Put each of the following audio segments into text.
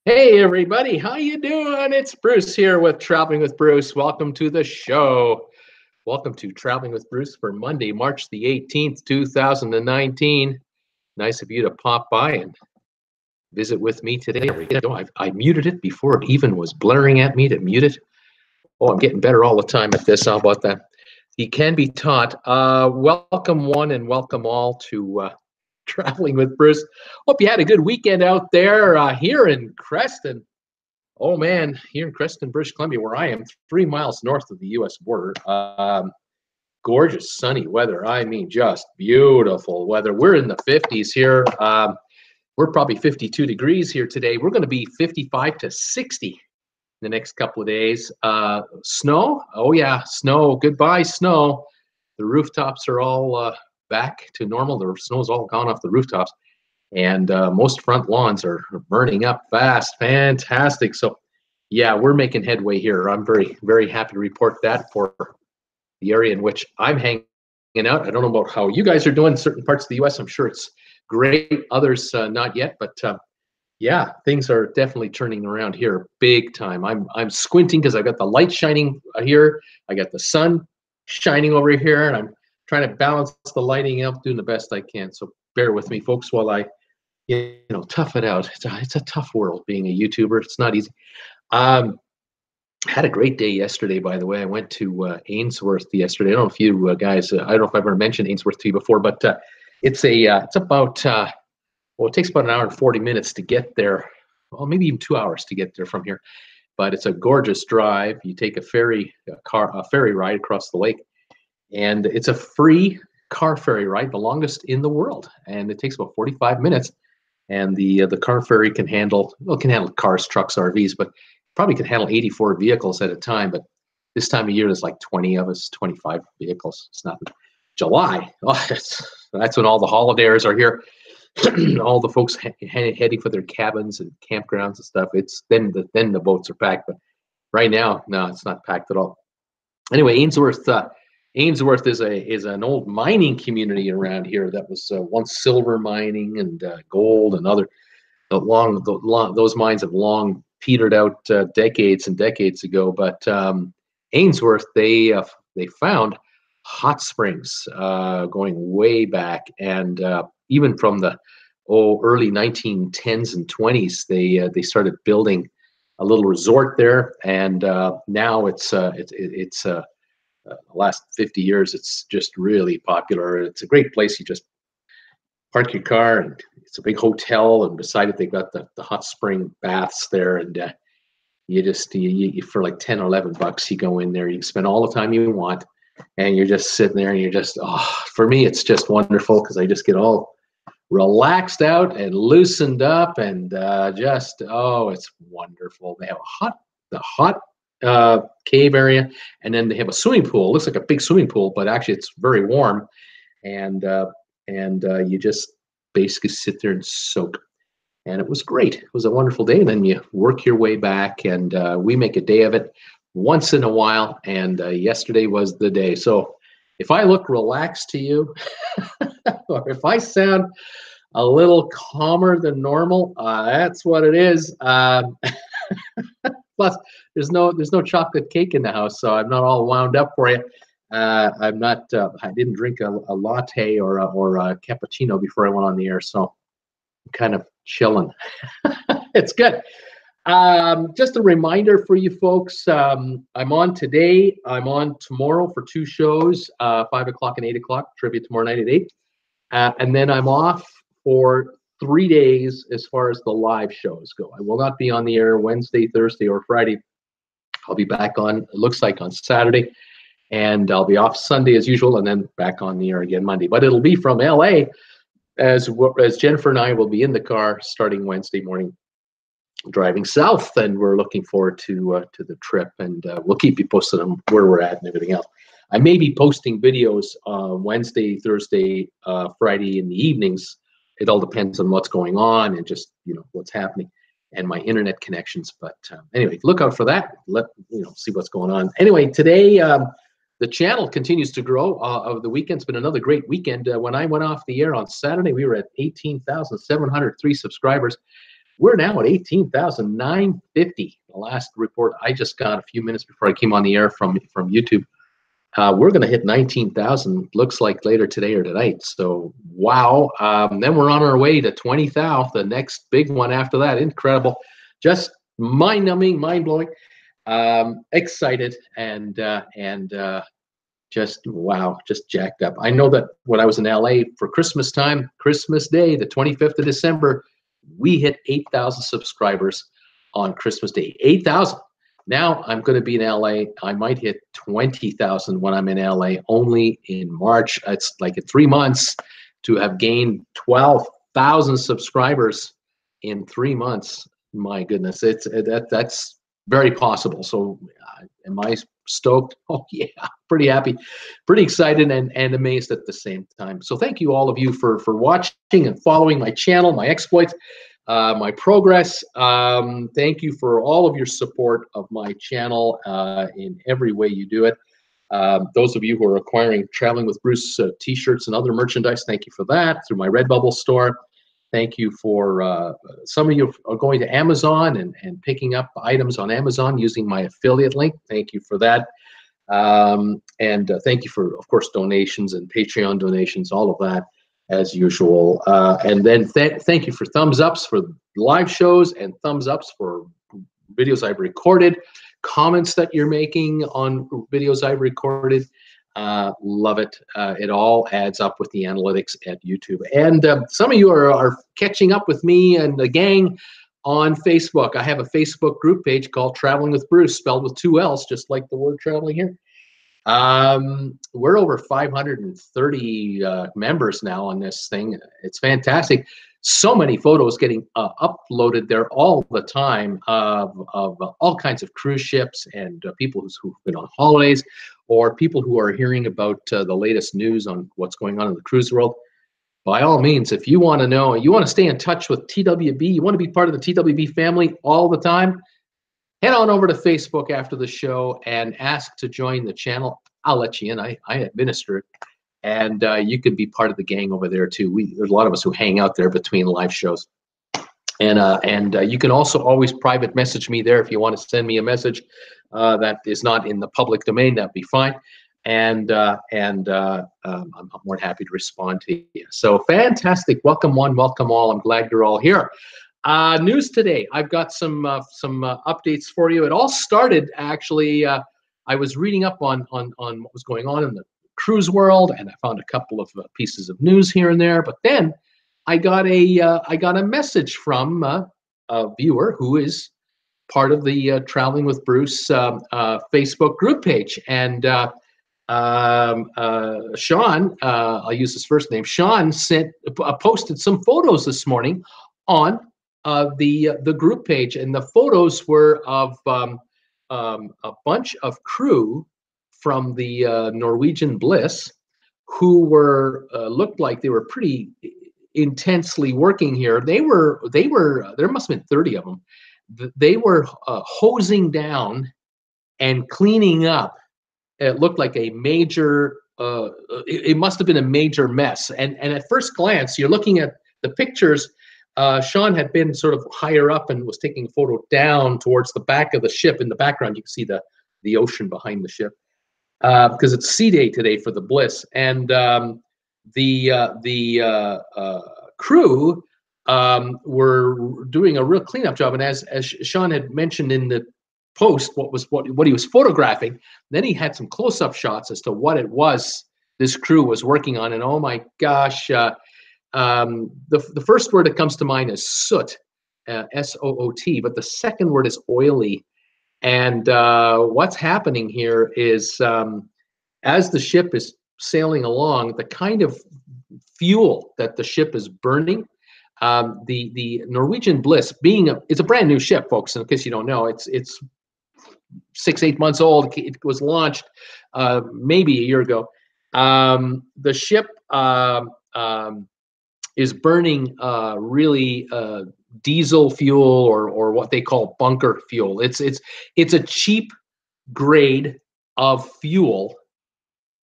Hey everybody, how you doing? It's Bruce here with Traveling with Bruce. Welcome to the show. Welcome to Traveling with Bruce for Monday, March the 18th, 2019. Nice of you to pop by and visit with me today. I muted it before it even was blaring at me to mute it. Oh, I'm getting better all the time at this. How about that? He can be taught. Welcome one and welcome all to Traveling with Bruce. Hope you had a good weekend out there here in Creston. Oh man, here in Creston, British Columbia, where I am, 3 miles north of the U.S. border. Gorgeous sunny weather. I mean, just beautiful weather. We're in the 50s here. We're probably 52 degrees here today. We're going to be 55 to 60 the next couple of days. Snow? Oh yeah, snow. Goodbye, snow. The rooftops are all back to normal. The snow's all gone off the rooftops. And most front lawns are burning up fast. Fantastic. So, yeah, we're making headway here. I'm very, very happy to report that for the area in which I'm hanging out. I don't know about how you guys are doing in certain parts of the U.S. I'm sure it's great. Others, not yet. But, yeah, things are definitely turning around here big time. I'm squinting because I've got the light shining here. I got the sun shining over here, and I'm trying to balance the lighting out, doing the best I can. So bear with me, folks, while I tough it out. It's a tough world being a YouTuber. It's not easy. Had a great day yesterday, by the way. I went to Ainsworth yesterday. I don't know if you guys, I don't know if I've ever mentioned Ainsworth to you before, but it's about, well, it takes about an hour and 40 minutes to get there. Well, maybe even 2 hours to get there from here. But it's a gorgeous drive. You take a ferry ride across the lake, and it's a free car ferry ride, the longest in the world, and it takes about 45 minutes. And the car ferry can handle cars, trucks, RVs, but probably can handle 84 vehicles at a time. But this time of year, there's like 20 of us, 25 vehicles. It's not July. Oh, that's when all the holidayers are here. All the folks heading for their cabins and campgrounds and stuff. It's then the boats are packed. But right now, no, it's not packed at all. Anyway, Ainsworth is an old mining community around here that was once silver mining and gold and other. Those mines have long petered out decades and decades ago. But Ainsworth, they found hot springs going way back, and even from the early 1910s and 20s, they started building a little resort there, and now it's the last 50 years, it's just really popular. It's a great place. You just park your car, and it's a big hotel, and beside it, they've got the hot spring baths there. And you for like 10 or 11 bucks, you go in there, you spend all the time you want, and you're just sitting there, and you're just, for me, it's just wonderful because I just get all relaxed out and loosened up, and it's wonderful. They have the hot cave area, and then they have a swimming pool. It looks like a big swimming pool, but actually it's very warm, and you just basically sit there and soak. And it was great. It was a wonderful day. And then you work your way back, and we make a day of it once in a while. And yesterday was the day. So if I look relaxed to you, or if I sound a little calmer than normal, that's what it is. Plus, there's no chocolate cake in the house, so I'm not all wound up for you. I'm not. I didn't drink a latte or a cappuccino before I went on the air, so I'm kind of chilling. It's good. Just a reminder for you folks. I'm on today. I'm on tomorrow for 2 shows, 5 o'clock and 8 o'clock. Trivia tomorrow night at 8, and then I'm off for 3 days as far as the live shows go. I will not be on the air Wednesday, Thursday, or Friday. I'll be back on, it looks like, on Saturday, and I'll be off Sunday as usual, and then back on the air again Monday. But it'll be from LA, as Jennifer and I will be in the car starting Wednesday morning, driving south, and we're looking forward to the trip, and we'll keep you posted on where we're at and everything else. I may be posting videos Wednesday, Thursday, Friday in the evenings. It all depends on what's going on and just what's happening and my internet connections. But anyway, look out for that. See what's going on. Anyway, today the channel continues to grow. Of the weekend's been another great weekend. When I went off the air on Saturday, we were at 18,703 subscribers. We're now at 18,950. The last report I just got a few minutes before I came on the air from YouTube. We're going to hit 19,000, looks like later today or tonight. So, wow. Then we're on our way to 20,000, the next big one after that. Incredible. Just mind-numbing, mind-blowing. Excited and just, wow, just jacked up. I know that when I was in LA for Christmas time, Christmas Day, the 25th of December, we hit 8,000 subscribers on Christmas Day. 8,000. Now I'm going to be in LA. I might hit 20,000 when I'm in LA only in March. It's like in 3 months to have gained 12,000 subscribers in 3 months. My goodness, that's very possible. So am I stoked? Oh yeah, pretty happy, pretty excited and amazed at the same time. So thank you all of you for watching and following my channel, my exploits, my progress. Thank you for all of your support of my channel in every way you do it. Those of you who are acquiring Traveling with Bruce T-shirts and other merchandise, thank you for that through my RedBubble store. Thank you for some of you are going to Amazon and picking up items on Amazon using my affiliate link. Thank you for that. Thank you for, of course, donations and Patreon donations, all of that as usual. And then thank you for thumbs ups for live shows and thumbs ups for videos I've recorded, comments that you're making on videos I've recorded. Love it. It all adds up with the analytics at YouTube. And some of you are catching up with me and the gang on Facebook. I have a Facebook group page called Traveling with Bruce, spelled with 2 L's, just like the word traveling here. We're over 530 members now on this thing. It's fantastic. So many photos getting uploaded there all the time of all kinds of cruise ships and people who've been on holidays, or people who are hearing about the latest news on what's going on in the cruise world. By all means, if you want to know, you want to stay in touch with TWB, you want to be part of the TWB family all the time, head on over to Facebook after the show and ask to join the channel. I'll let you in. I administer it. And you can be part of the gang over there too. There's a lot of us who hang out there between live shows. And you can also always private message me there if you want to send me a message that is not in the public domain. That'd be fine. And I'm more than happy to respond to you. So fantastic. Welcome one, welcome all. I'm glad you're all here. News today. I've got some updates for you. It all started actually. I was reading up on what was going on in the cruise world, and I found a couple of pieces of news here and there. But then I got a message from a viewer who is part of the Traveling with Bruce Facebook group page, and Sean, I'll use his first name. Sean posted some photos this morning on the group page, and the photos were of a bunch of crew from the Norwegian Bliss who were looked like they were pretty intensely working here. There must have been 30 of them. They were hosing down and cleaning up. It looked like a major, it must have been a major mess. And at first glance, you're looking at the pictures. Sean had been sort of higher up and was taking a photo down towards the back of the ship. In the background, you can see the ocean behind the ship, because it's sea day today for the Bliss. And the crew were doing a real cleanup job. And as Sean had mentioned in the post, what he was photographing, then he had some close-up shots as to what it was this crew was working on. And oh my gosh, the first word that comes to mind is soot, S-O-O-T, but the second word is oily. And what's happening here is as the ship is sailing along, the kind of fuel that the ship is burning, the Norwegian Bliss, it's a brand new ship, folks, in case you don't know, it's 6-8 months old. It was launched maybe a year ago. The ship is burning really diesel fuel or what they call bunker fuel. It's a cheap grade of fuel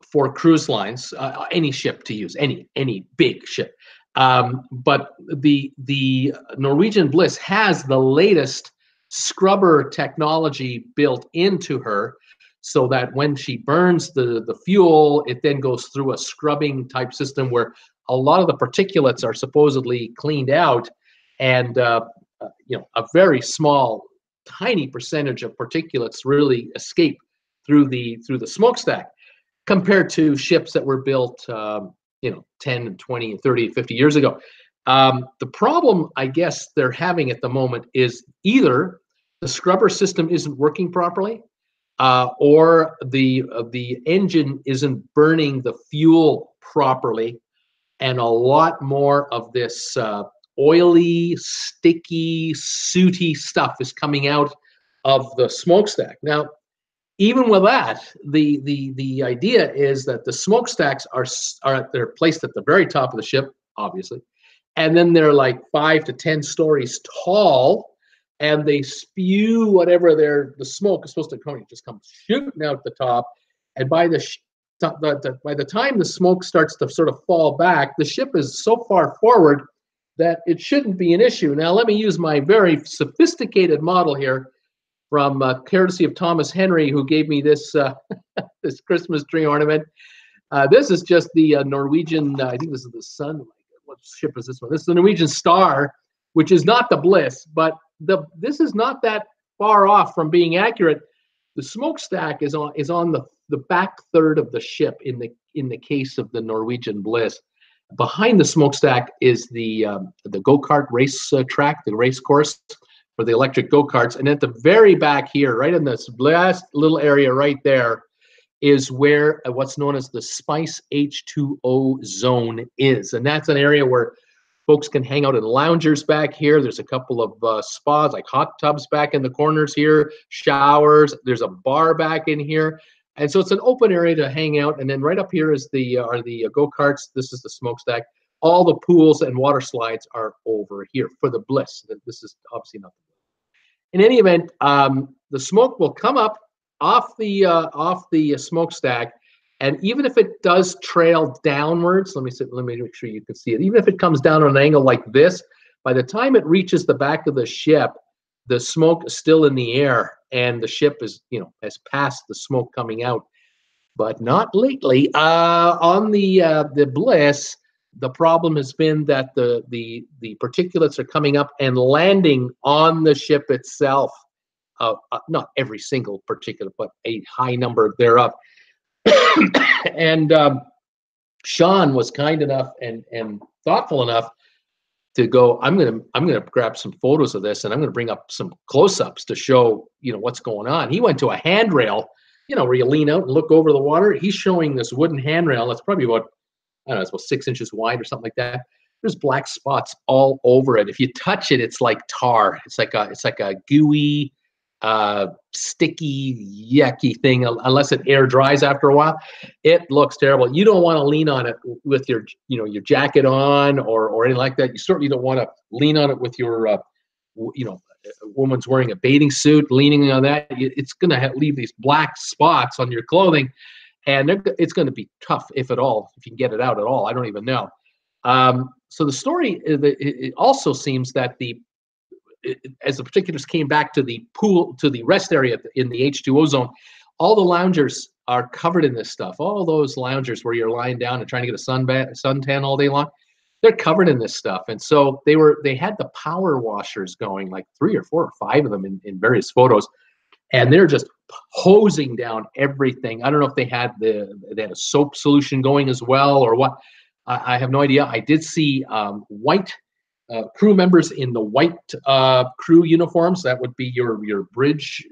for cruise lines, any ship to use, any big ship. But the Norwegian Bliss has the latest scrubber technology built into her, so that when she burns the fuel, it then goes through a scrubbing type system where a lot of the particulates are supposedly cleaned out, and a very small, tiny percentage of particulates really escape through the smokestack, compared to ships that were built 10 and 20 and 30 and 50 years ago. The problem I guess they're having at the moment is either the scrubber system isn't working properly, or the engine isn't burning the fuel properly, and a lot more of this oily, sticky, sooty stuff is coming out of the smokestack. Now, even with that, the idea is that the smokestacks they're placed at the very top of the ship, obviously, and then they're like 5 to 10 stories tall, and they spew whatever the smoke is supposed to come, just come shooting out the top, and by the time the smoke starts to sort of fall back, the ship is so far forward that it shouldn't be an issue. Now, let me use my very sophisticated model here, from courtesy of Thomas Henry, who gave me this this Christmas tree ornament. This is just the Norwegian, I think this is the Sun. What ship is this one? This is the Norwegian Star, which is not the Bliss, but this is not that far off from being accurate. The smokestack is on the back third of the ship in the case of the Norwegian Bliss. Behind the smokestack is the go-kart race track, the race course for the electric go-karts. And at the very back here, right in this last little area right there, is where what's known as the Spice H2O zone is. And that's an area where folks can hang out in loungers back here. There's a couple of spas, like hot tubs back in the corners here, showers. There's a bar back in here. And so it's an open area to hang out. And then right up here is are the go-karts. This is the smokestack. All the pools and water slides are over here for the Bliss. This is obviously not the Bliss. In any event, the smoke will come up off the smokestack, and even if it does trail downwards, let me make sure you can see it. Even if it comes down on an angle like this, by the time it reaches the back of the ship, the smoke is still in the air, and the ship is, has passed the smoke coming out. But not lately. On the Bliss, the problem has been that the particulates are coming up and landing on the ship itself. Not every single particulate, but a high number thereof. And Sean was kind enough and thoughtful enough to go, I'm gonna grab some photos of this, and I'm gonna bring up some close-ups to show what's going on. He went to a handrail, where you lean out and look over the water. He's showing this wooden handrail that's probably about, I don't know, it's about 6 inches wide or something like that. There's black spots all over it. If you touch it, it's like tar. It's like a gooey, sticky, yucky thing. Unless it air dries after a while, it looks terrible. You don't want to lean on it with your jacket on or anything like that. You certainly don't want to lean on it with your a woman's wearing a bathing suit, leaning on that. It's going to leave these black spots on your clothing, and it's going to be tough, if at all, if you can get it out at all. I don't even know. So the story, it also seems that as the particulars came back to the pool, to the rest area in the H2O zone, all the loungers are covered in this stuff. All those loungers where you're lying down and trying to get a suntan all day long, they're covered in this stuff. And so they had the power washers going, like 3 or 4 or 5 of them in various photos, and they're just hosing down everything. I don't know if they had a soap solution going as well or what. I have no idea. I did see white crew members in the white crew uniforms. That would be your bridge,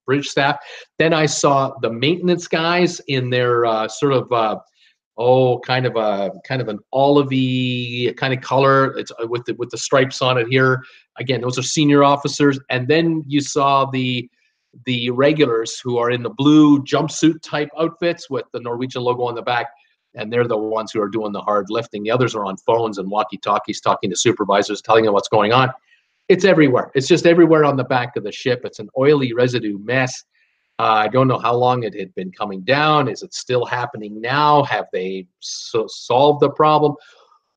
bridge staff. Then I saw the maintenance guys in their sort of kind of an olivey kind of color. It's with the stripes on it here. Again, those are senior officers. And then you saw the regulars who are in the blue jumpsuit type outfits with the Norwegian logo on the back. And they're the ones who are doing the hard lifting. The others are on phones and walkie-talkies talking to supervisors, telling them what's going on. It's everywhere. It's just everywhere on the back of the ship. It's an oily residue mess. I don't know how long it had been coming down. Is it still happening now? Have they solved the problem?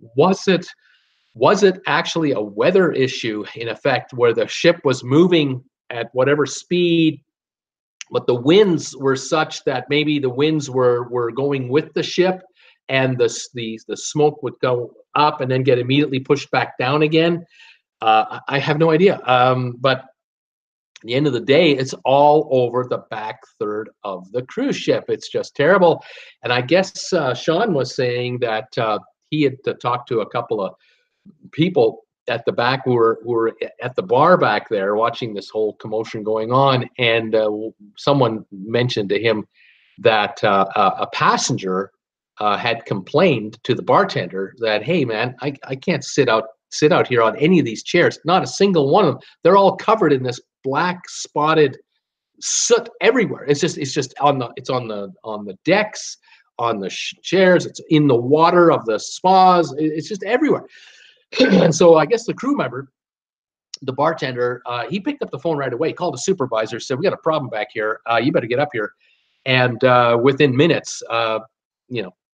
was it actually a weather issue in effect, where the ship was moving at whatever speed, but the winds were such that maybe the winds were going with the ship, and the smoke would go up and then get immediately pushed back down again? I have no idea. But at the end of the day, it's all over the back third of the cruise ship. It's just terrible. And I guess Sean was saying that he had talked to a couple of people at the back who were at the bar back there watching this whole commotion going on, and someone mentioned to him that a passenger had complained to the bartender that, hey man, I can't sit out here on any of these chairs, not a single one of them. They're all covered in this black spotted soot everywhere. It's just on the decks, on the chairs, it's in the water of the spas, it's just everywhere. And so I guess the crew member, the bartender, he picked up the phone right away, called the supervisor, said, we got a problem back here. You better get up here. And within minutes,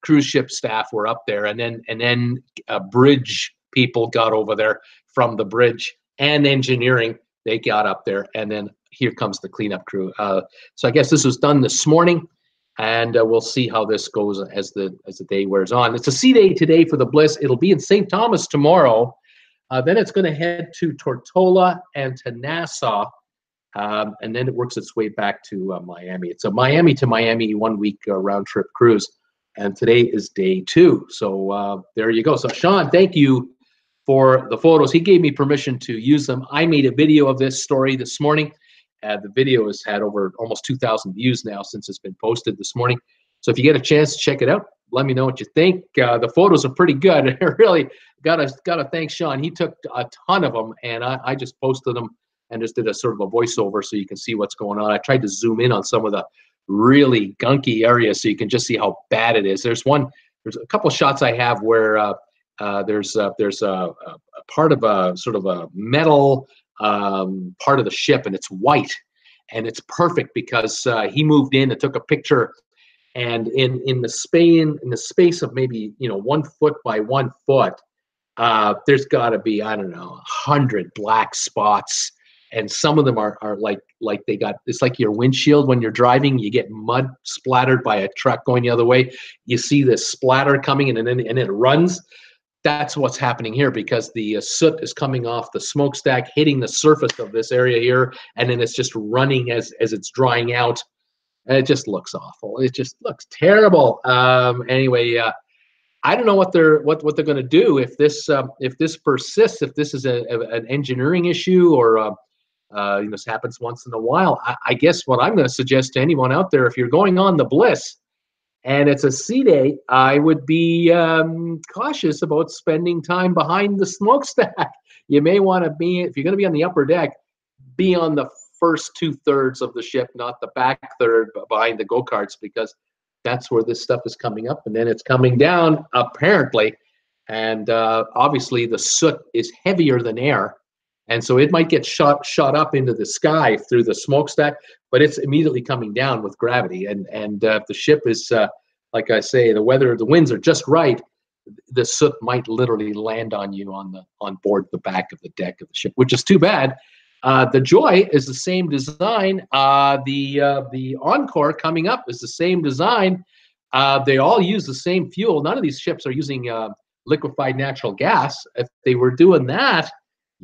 cruise ship staff were up there, and then bridge people got over there from the bridge, and engineering, they got up there, and then here comes the cleanup crew. So I guess this was done this morning, and we'll see how this goes as the day wears on. It's a sea day today for the Bliss. It'll be in St. Thomas tomorrow. Then it's going to head to Tortola and to Nassau, and then it works its way back to Miami. It's a Miami to Miami 1 week round trip cruise, and today is day 2. So there you go. So Sean, thank you for the photos. He gave me permission to use them. I made a video of this story this morning. The video has had over almost 2,000 views now since it's been posted this morning. So if you get a chance to check it out, let me know what you think. The photos are pretty good. I really gotta thank Sean. He took a ton of them, and I just posted them and just did a sort of a voiceover so you can see what's going on. I tried to zoom in on some of the really gunky areas so you can just see how bad it is. There's a couple of shots I have where there's a part of a sort of a metal part of the ship, and it's white, and it's perfect because he moved in and took a picture, and in the space of maybe 1 foot by 1 foot, there's got to be, I don't know, 100 black spots, and some of them are like they got, it's like your windshield when you're driving, you get mud splattered by a truck going the other way, you see this splatter coming and then it runs. That's what's happening here, because the soot is coming off the smokestack, hitting the surface of this area here, and then it's just running as it's drying out. And it just looks awful. It just looks terrible. Anyway, I don't know what they're going to do if this persists. If this is an engineering issue, or this happens once in a while. I guess what I'm going to suggest to anyone out there, if you're going on the Bliss and it's a sea day, I would be cautious about spending time behind the smokestack. You may want to be, if you're going to be on the upper deck, be on the first 2/3 of the ship, not the back third behind the go-karts, because that's where this stuff is coming up, and then it's coming down, apparently. And obviously the soot is heavier than air, and so it might get shot up into the sky through the smokestack, but it's immediately coming down with gravity. And if the ship is, like I say, the winds are just right, the soot might literally land on you on board the back of the deck of the ship, which is too bad. The Joy is the same design. The Encore coming up is the same design. They all use the same fuel. None of these ships are using liquefied natural gas. If they were doing that,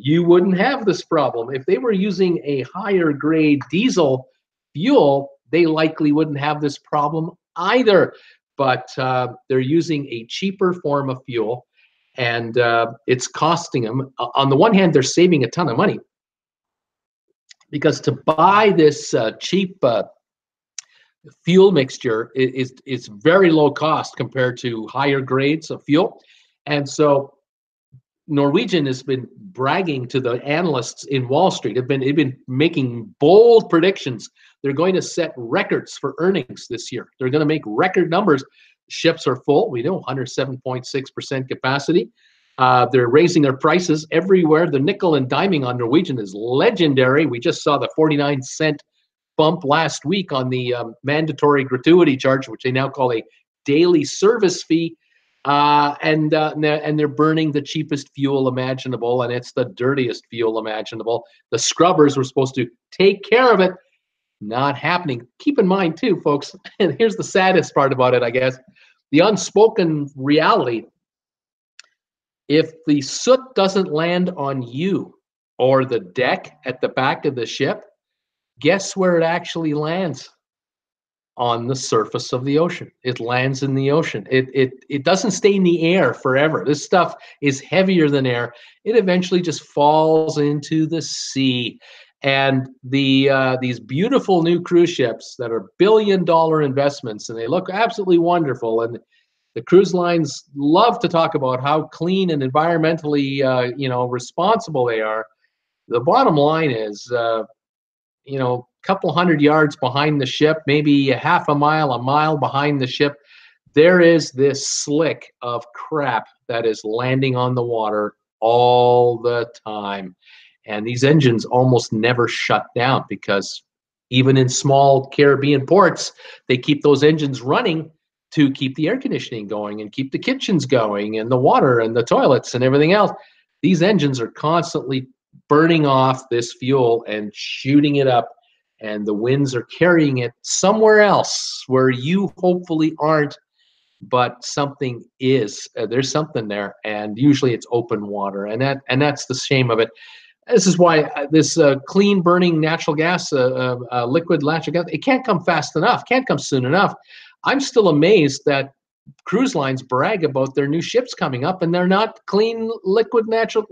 you wouldn't have this problem. If they were using a higher grade diesel fuel, they likely wouldn't have this problem either. But they're using a cheaper form of fuel, and it's costing them. On the one hand, they're saving a ton of money, because to buy this cheap fuel mixture is very low cost compared to higher grades of fuel. And so Norwegian has been bragging to the analysts in Wall Street. They've been making bold predictions. They're going to set records for earnings this year. They're going to make record numbers. Ships are full. We know 107.6% capacity. They're raising their prices everywhere. The nickel and diming on Norwegian is legendary. We just saw the 49-cent bump last week on the mandatory gratuity charge, which they now call a daily service fee. And they're burning the cheapest fuel imaginable, and it's the dirtiest fuel imaginable. The scrubbers were supposed to take care of it. Not happening. Keep in mind too, folks, and here's the saddest part about it, I guess, the unspoken reality. If the soot doesn't land on you or the deck at the back of the ship, guess where it actually lands? On the surface of the ocean. It lands in the ocean. It doesn't stay in the air forever. This stuff is heavier than air. It eventually just falls into the sea. And these beautiful new cruise ships that are billion-dollar investments, and they look absolutely wonderful. And the cruise lines love to talk about how clean and environmentally responsible they are. The bottom line is, couple 100 yards behind the ship, maybe a mile behind the ship, there is this slick of crap that is landing on the water all the time. And these engines almost never shut down because even in small Caribbean ports, they keep those engines running to keep the air conditioning going and keep the kitchens going and the water and the toilets and everything else. These engines are constantly burning off this fuel and shooting it up, and the winds are carrying it somewhere else where you hopefully aren't, but something is. There's something there, and usually it's open water, and that's the shame of it. This is why this clean burning natural gas, liquid natural gas, it can't come fast enough, can't come soon enough. I'm still amazed that cruise lines brag about their new ships coming up, and they're not clean liquid natural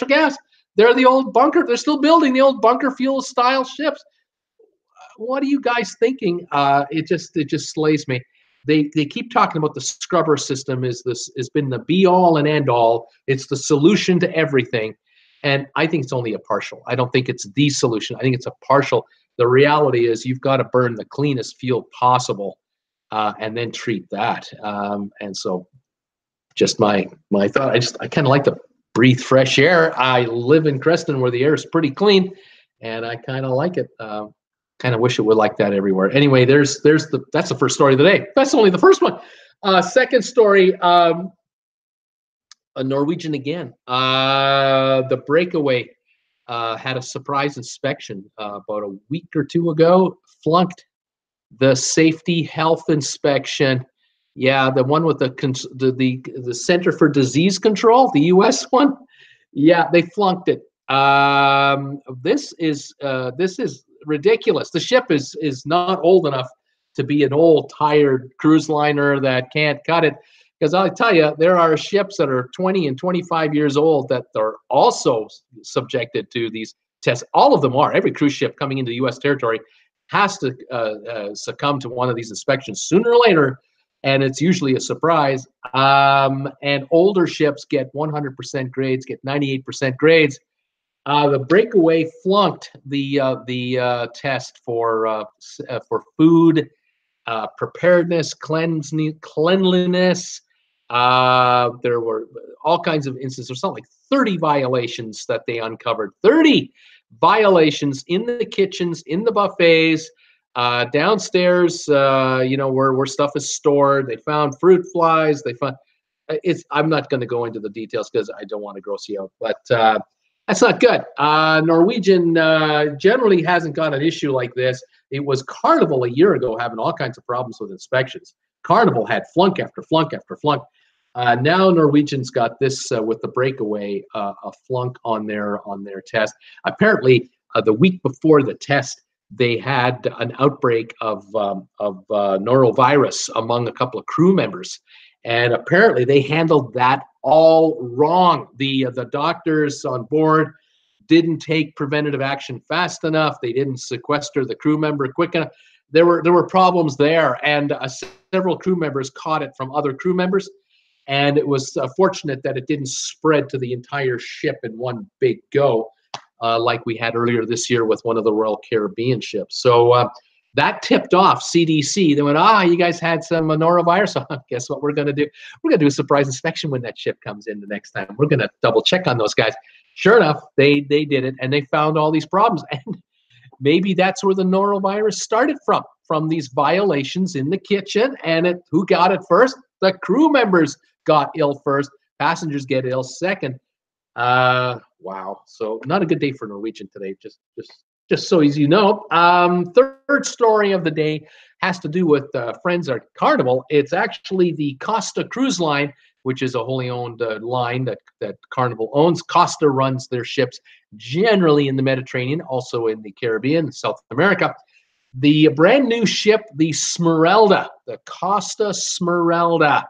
gas. They're the old bunker. They're still building the old bunker fuel style ships. What are you guys thinking? It just slays me. They keep talking about the scrubber system has been the be all and end all. It's the solution to everything, and I think it's only a partial. I don't think it's the solution. I think it's a partial. The reality is you've got to burn the cleanest fuel possible, and then treat that. And so, just my thought. I kind of like to breathe fresh air. I live in Creston where the air is pretty clean, and I kind of like it. Kind of wish it would like that everywhere. Anyway, that's the first story of the day. That's only the first one. Second story, a Norwegian again. The Breakaway had a surprise inspection about a week or two ago. Flunked the safety health inspection. Yeah, the one with the Center for Disease Control, the U.S. one. Yeah, they flunked it. This is ridiculous. The ship is not old enough to be an old tired cruise liner that can't cut it, because I'll tell you, there are ships that are 20 and 25 years old that are also subjected to these tests. All of them are. Every cruise ship coming into U.S. territory has to succumb to one of these inspections sooner or later, and it's usually a surprise. And older ships get 100% grades, get 98% grades. The Breakaway flunked the test for food, preparedness, cleanliness. There were all kinds of instances. There's something like 30 violations that they uncovered. 30 violations in the kitchens, in the buffets, downstairs. Where stuff is stored. They found fruit flies. They found. I'm not going to go into the details because I don't want to gross you out, but. That's not good. Norwegian generally hasn't got an issue like this. It was Carnival a year ago having all kinds of problems with inspections. Carnival had flunk after flunk after flunk. Now Norwegian's got this with the Breakaway, a flunk on their test. Apparently, the week before the test, they had an outbreak of norovirus among a couple of crew members. And apparently they handled that all wrong. The doctors on board didn't take preventative action fast enough. They didn't sequester the crew member quick enough. There were problems there, and several crew members caught it from other crew members. And it was fortunate that it didn't spread to the entire ship in one big go, like we had earlier this year with one of the Royal Caribbean ships. So that tipped off CDC. They went, you guys had some norovirus. So guess what we're going to do? We're going to do a surprise inspection when that ship comes in the next time. We're going to double check on those guys. Sure enough, they did it, and they found all these problems. And maybe that's where the norovirus started from these violations in the kitchen. And who got it first? The crew members got ill first. Passengers get ill second. Wow. So not a good day for Norwegian today. Just so as you know. Third story of the day has to do with friends at Carnival. It's actually the Costa cruise line, which is a wholly owned line that Carnival owns. Costa runs their ships generally in the Mediterranean, also in the Caribbean, South America. The brand new ship, the Smeralda, the Costa Smeralda,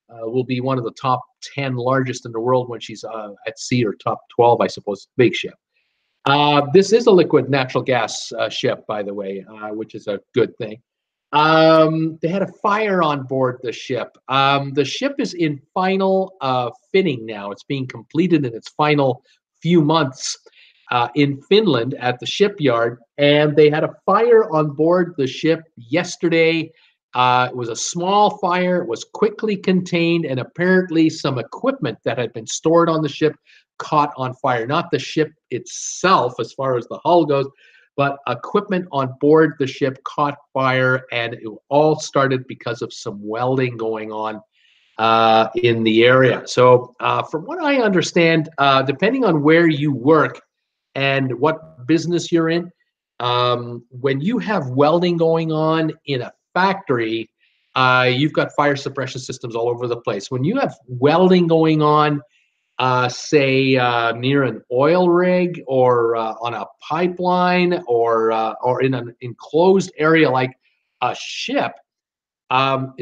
will be one of the top 10 largest in the world when she's at sea, or top 12, I suppose. Big ship. This is a liquid natural gas ship, by the way, which is a good thing. They had a fire on board the ship. The ship is in final fitting now. It's being completed in its final few months in Finland at the shipyard, and they had a fire on board the ship yesterday. It was a small fire. It was quickly contained, and apparently some equipment that had been stored on the ship caught on fire. Not the ship itself, as far as the hull goes, but equipment on board the ship caught fire, and it all started because of some welding going on in the area. So from what I understand, depending on where you work and what business you're in, when you have welding going on in a factory, you've got fire suppression systems all over the place. When you have welding going on, say near an oil rig, or on a pipeline, or in an enclosed area like a ship,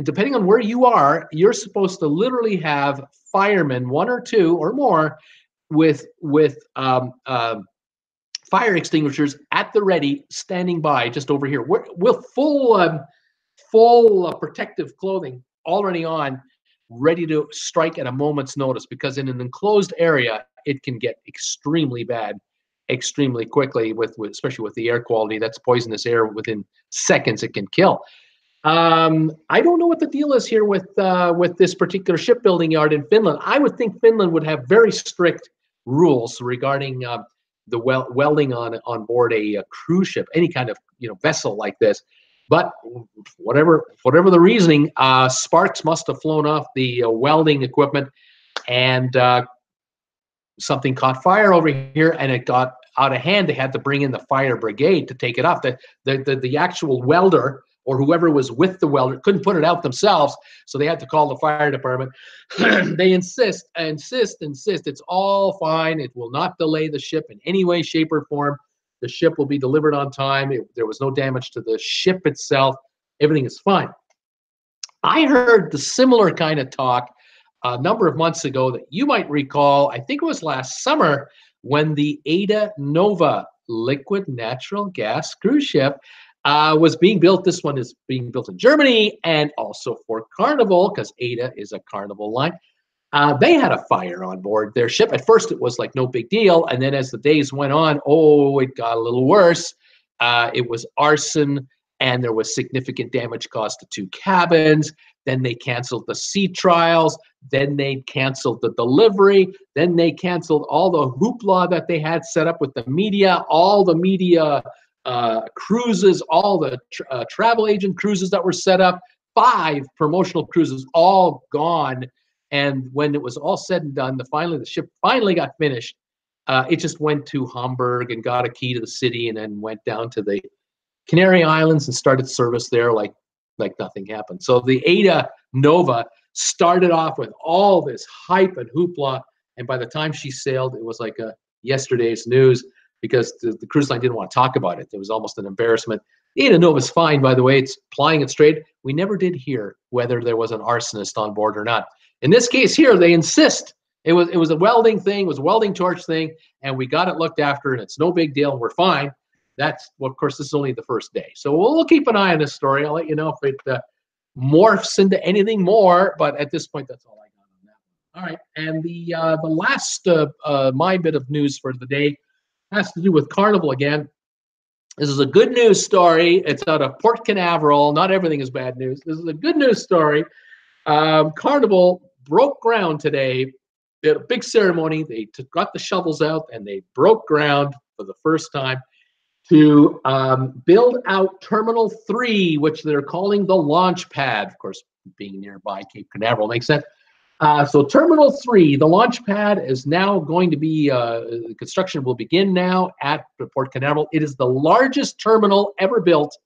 depending on where you are, you're supposed to literally have firemen, one or two or more, with fire extinguishers at the ready, standing by just over here. With full protective clothing already on, ready to strike at a moment's notice, because in an enclosed area, it can get extremely bad extremely quickly, especially with the air quality. That's poisonous air. Within seconds, it can kill. I don't know what the deal is here with this particular shipbuilding yard in Finland. I would think Finland would have very strict rules regarding the welding on board a cruise ship, any kind of vessel like this. But whatever the reasoning, sparks must have flown off the welding equipment, and something caught fire over here, and it got out of hand. They had to bring in the fire brigade to take it off. The actual welder, or whoever was with the welder, couldn't put it out themselves, so they had to call the fire department. They insist. It's all fine. It will not delay the ship in any way, shape, or form. The ship will be delivered on time. There was no damage to the ship itself. Everything is fine. I heard the similar kind of talk a number of months ago that you might recall. I think it was last summer, when the Ada Nova liquid natural gas cruise ship was being built. This one is being built in Germany, and also for Carnival, because Ada is a Carnival line. They had a fire on board their ship. At first, it was like no big deal, and then as the days went on, it got a little worse. It was arson, and there was significant damage caused to 2 cabins. Then they canceled the sea trials. Then they canceled the delivery. Then they canceled all the hoopla that they had set up with the media, all the media cruises, all the travel agent cruises that were set up, 5 promotional cruises, all gone. And when it was all said and done, the ship finally got finished. It just went to Hamburg and got a key to the city, and then went down to the Canary Islands and started service there like nothing happened. So the Ada Nova started off with all this hype and hoopla, and by the time she sailed, it was like yesterday's news, because the cruise line didn't want to talk about it. It was almost an embarrassment. The Ada Nova's fine, by the way. It's plying its trade. We never did hear whether there was an arsonist on board or not. In this case here, they insist it was a welding thing, it was a welding torch thing, and we got it looked after, and it's no big deal, and we're fine. Of course, this is only the first day. So we'll keep an eye on this story. I'll let you know if it morphs into anything more, but at this point, that's all I got on that one. All right, and the last my bit of news for the day has to do with Carnival again. This is a good news story. It's out of Port Canaveral. Not everything is bad news. This is a good news story. Carnival broke ground today. They had a big ceremony. They got the shovels out, and they broke ground for the first time to build out Terminal 3, which they're calling the launch pad. Of course, being nearby Cape Canaveral makes sense. So Terminal 3, the launch pad is now going to be, construction will begin now at Port Canaveral. It is the largest terminal ever built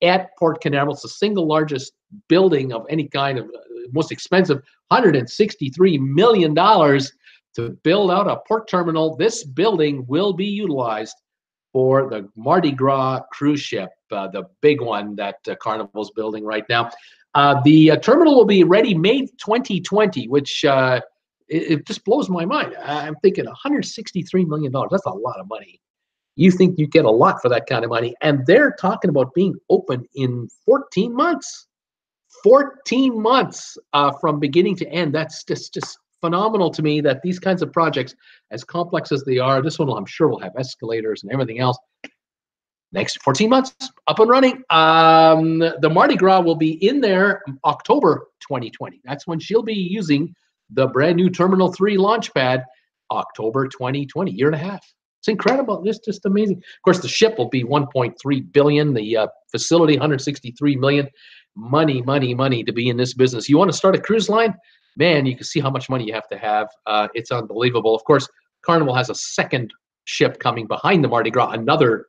at Port Canaveral. It's the single largest building of any kind, of most expensive, $163 million to build out a port terminal. This building will be utilized for the Mardi Gras cruise ship, the big one that Carnival's building right now. The terminal will be ready May 2020, which it just blows my mind. I'm thinking $163 million. That's a lot of money. You think you get a lot for that kind of money. And they're talking about being open in 14 months. 14 months from beginning to end. That's just phenomenal to me that these kinds of projects, as complex as they are, this one I'm sure will have escalators and everything else. Next 14 months, up and running. The Mardi Gras will be in there October 2020. That's when she'll be using the brand new Terminal 3 launch pad, October 2020, year and a half. It's incredible. It's just amazing. Of course, the ship will be $1.3 billion. The facility, $163 million. Money, money, money to be in this business. You want to start a cruise line? Man, you can see how much money you have to have. It's unbelievable. Of course, Carnival has a second ship coming behind the Mardi Gras, another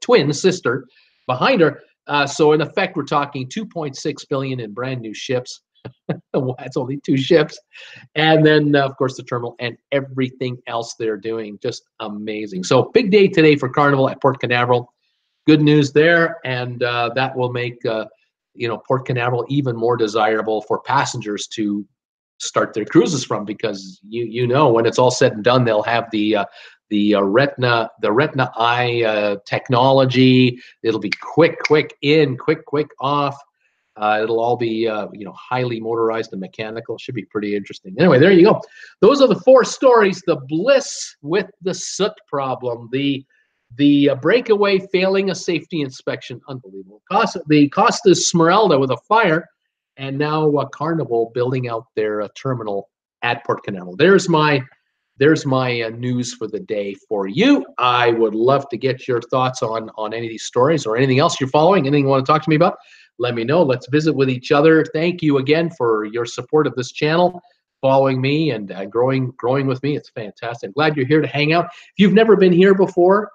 twin sister behind her. So in effect, we're talking $2.6 billion in brand new ships. That's only 2 ships. And then, of course, the terminal and everything else they're doing. Just amazing. So big day today for Carnival at Port Canaveral. Good news there. And that will make, Port Canaveral even more desirable for passengers to start their cruises from, because when it's all said and done, they'll have the retina eye technology. It'll be quick in, quick off. It'll all be highly motorized and mechanical. Should be pretty interesting. Anyway, there you go. Those are the 4 stories. The Bliss with the soot problem, the Breakaway failing a safety inspection, unbelievable. The Costa Smeralda with a fire, and now Carnival building out their terminal at Port Canaveral. There's my news for the day for you. I would love to get your thoughts on any of these stories or anything else you're following, anything you want to talk to me about. Let me know. Let's visit with each other. Thank you again for your support of this channel, following me and growing with me. It's fantastic. I'm glad you're here to hang out. If you've never been here before,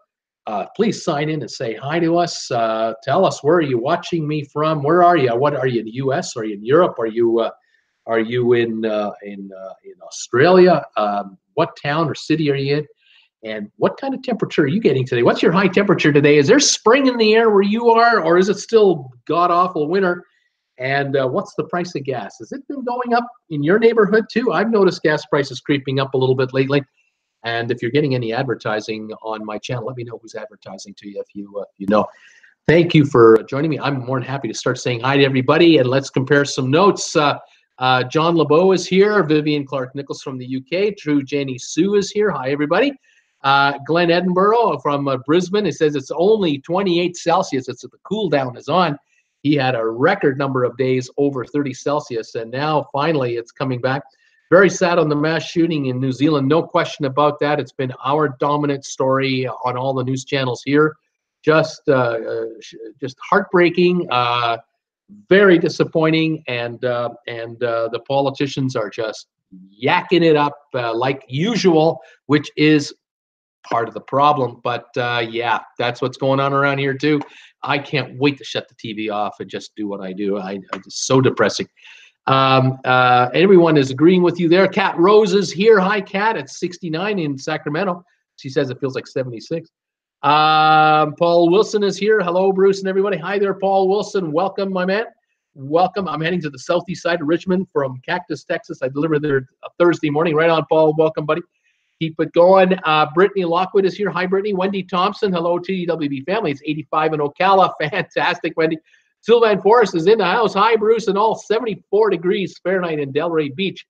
please sign in and say hi to us. Tell us, where are you watching me from? Where are you? What are you, in the U.S.? Are you in Europe? Are you in Australia? What town or city are you in? And what kind of temperature are you getting today? What's your high temperature today? Is there spring in the air where you are, or is it still god-awful winter? And what's the price of gas? Has it been going up in your neighborhood too? I've noticed gas prices creeping up a little bit lately. And if you're getting any advertising on my channel, let me know who's advertising to you if you know. Thank you for joining me. I'm more than happy to start saying hi to everybody, and let's compare some notes. John LeBeau is here. Vivian Clark-Nichols from the UK. True Jenny Sue is here. Hi, everybody. Glenn Edinburgh from Brisbane. It says it's only 28 Celsius. It's the cool down is on. He had a record number of days over 30 Celsius, and now finally it's coming back. Very sad on the mass shooting in New Zealand. No question about that. It's been our dominant story on all the news channels here. Just heartbreaking. Very disappointing, and the politicians are just yakking it up like usual, which is part of the problem. But yeah, that's what's going on around here too. I can't wait to shut the TV off and just do what I do. I'm just so depressing. Everyone is agreeing with you there. Kat Rose is here. Hi, Kat. It's 69 in Sacramento. She says it feels like 76. Paul Wilson is here. Hello, Bruce and everybody. Hi there, Paul Wilson. Welcome, my man. Welcome. I'm heading to the southeast side of Richmond from Cactus, Texas. I delivered there Thursday morning. Right on, Paul. Welcome, buddy. Keep it going. Brittany Lockwood is here. Hi, Brittany. Wendy Thompson. Hello, TWB family. It's 85 in Ocala. Fantastic, Wendy. Sylvan Forrest is in the house. Hi, Bruce, and all 74 degrees Fahrenheit in Delray Beach.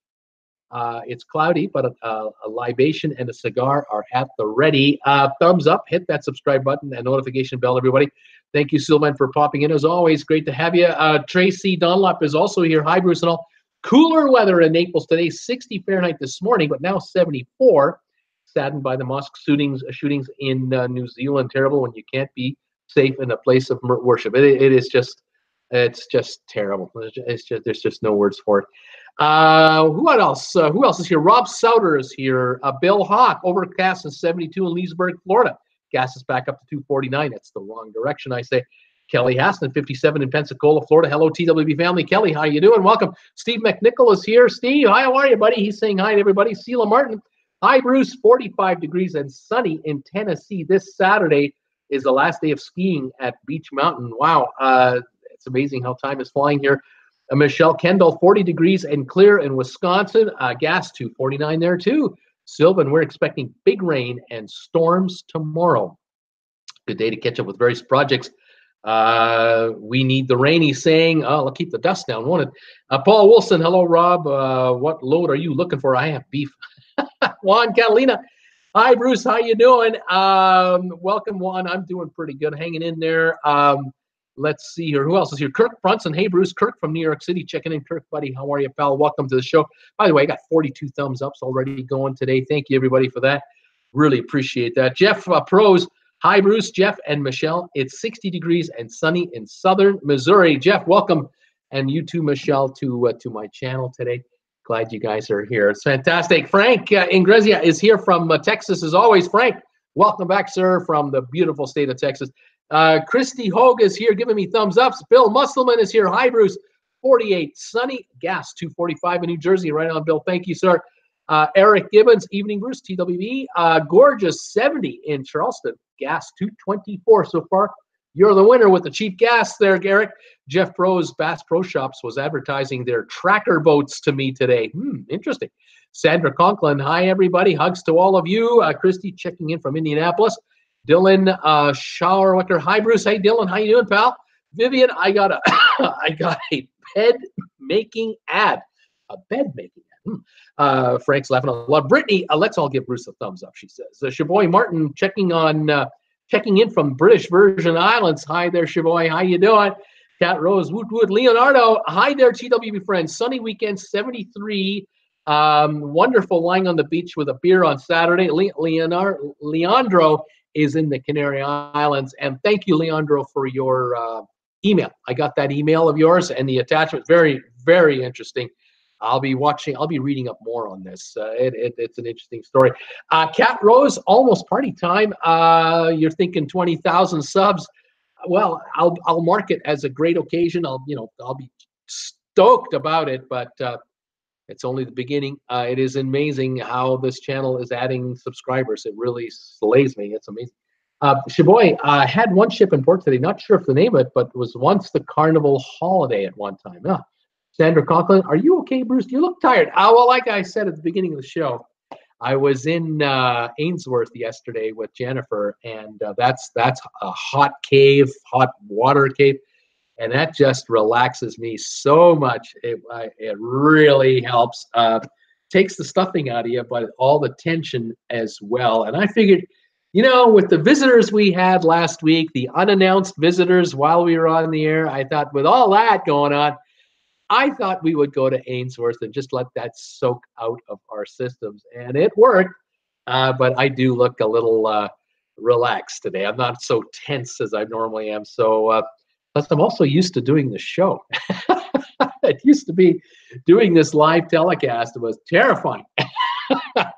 It's cloudy, but a libation and a cigar are at the ready. Thumbs up, hit that subscribe button and notification bell, everybody. Thank you, Sylvan, for popping in. As always, great to have you. Tracy Dunlop is also here. Hi, Bruce, and all. Cooler weather in Naples today, 60 Fahrenheit this morning, but now 74. Saddened by the mosque shootings in New Zealand. Terrible when you can't be safe in a place of worship. It's just terrible. There's just no words for it. Who else? Who else is here? Rob Souter is here. Bill Hawk, overcast and 72 in Leesburg, Florida. Gas is back up to 249. That's the wrong direction, I say. Kelly Haston, 57 in Pensacola, Florida. Hello, TWB family. Kelly, how you doing? Welcome. Steve McNichol is here. Steve, hi, how are you, buddy? He's saying hi to everybody. Sheila Martin. Hi, Bruce. 45 degrees and sunny in Tennessee. This Saturday is the last day of skiing at Beach Mountain. Wow. It's amazing how time is flying here. Michelle Kendall, 40 degrees and clear in Wisconsin. Gas 249 there too. Sylvan, we're expecting big rain and storms tomorrow. Good day to catch up with various projects. We need the rain, he's saying. Oh, I'll keep the dust down, won't it? Paul Wilson, hello, Rob. What load are you looking for? I have beef. Juan Catalina. Hi, Bruce. How you doing? Welcome, Juan. I'm doing pretty good. Hanging in there. Let's see here. Who else is here? Kirk Brunson. Hey, Bruce. Kirk from New York City. Checking in. Kirk, buddy. How are you, pal? Welcome to the show. By the way, I got 42 thumbs ups already going today. Thank you, everybody, for that. Really appreciate that. Jeff Pros. Hi, Bruce, Jeff, and Michelle. It's 60 degrees and sunny in southern Missouri. Jeff, welcome. And you too, Michelle, to my channel today. Glad you guys are here. It's fantastic. Frank Ingrezia is here from Texas as always. Frank, welcome back, sir, from the beautiful state of Texas. Christy Hogue is here giving me thumbs ups. Bill Musselman is here. Hi, Bruce. 48, sunny, gas 245 in New Jersey. Right on, Bill. Thank you, sir. Eric Gibbons, evening, Bruce, TWB. Gorgeous, 70 in Charleston. Gas 224 so far. You're the winner with the cheap gas there, Garrick. Jeff Pro's Bass Pro Shops was advertising their tracker boats to me today. Interesting. Sandra Conklin, hi, everybody. Hugs to all of you. Christy checking in from Indianapolis. Dylan Showerwicker. Hi, Bruce. Hey, Dylan. How you doing, pal? Vivian, I got a I got a bed making ad. A bed making ad. Frank's laughing a lot. Brittany, let's all give Bruce a thumbs up, she says. Shaboy Martin checking in from British Virgin Islands. Hi there, Shaboy. How you doing? Cat Rose, Wood. Leonardo, hi there, TWB friends. Sunny weekend, 73. Wonderful, lying on the beach with a beer on Saturday. Leandro is in the Canary Islands. And thank you, Leandro, for your email. I got that email of yours and the attachment. Very, very interesting. I'll be reading up more on this. It's an interesting story. Cat Rose, almost party time. You're thinking 20,000 subs. Well, I'll mark it as a great occasion. I'll be stoked about it, but it's only the beginning. It is amazing how this channel is adding subscribers. It really slays me. It's amazing. Shaboy, I had one ship in port today. Not sure if the name of it, but it was once the Carnival holiday at one time. Sandra Conklin, are you okay, Bruce? You look tired. Well, like I said at the beginning of the show, I was in Ainsworth yesterday with Jennifer, and that's a hot water cave, and that just relaxes me so much. It really helps. Takes the stuffing out of you, but all the tension as well. And I figured, with the visitors we had last week, the unannounced visitors while we were on the air, I thought with all that going on, I thought we would go to Ainsworth and just let that soak out of our systems. And it worked, but I do look a little relaxed today. I'm not so tense as I normally am. So, plus I'm also used to doing the show. It used to be doing this live telecast. It was terrifying.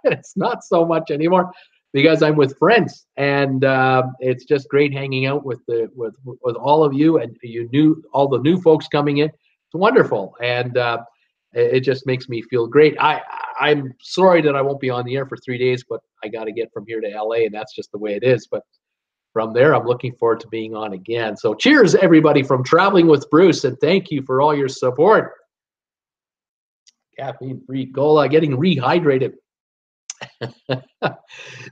It's not so much anymore because I'm with friends, and it's just great hanging out with all of you, and all the new folks coming in. It's wonderful, and it just makes me feel great. I'm sorry that I won't be on the air for 3 days, but I got to get from here to LA, and that's just the way it is. But from there, I'm looking forward to being on again. So cheers, everybody, from Traveling with Bruce, and thank you for all your support. Caffeine-free cola, getting rehydrated.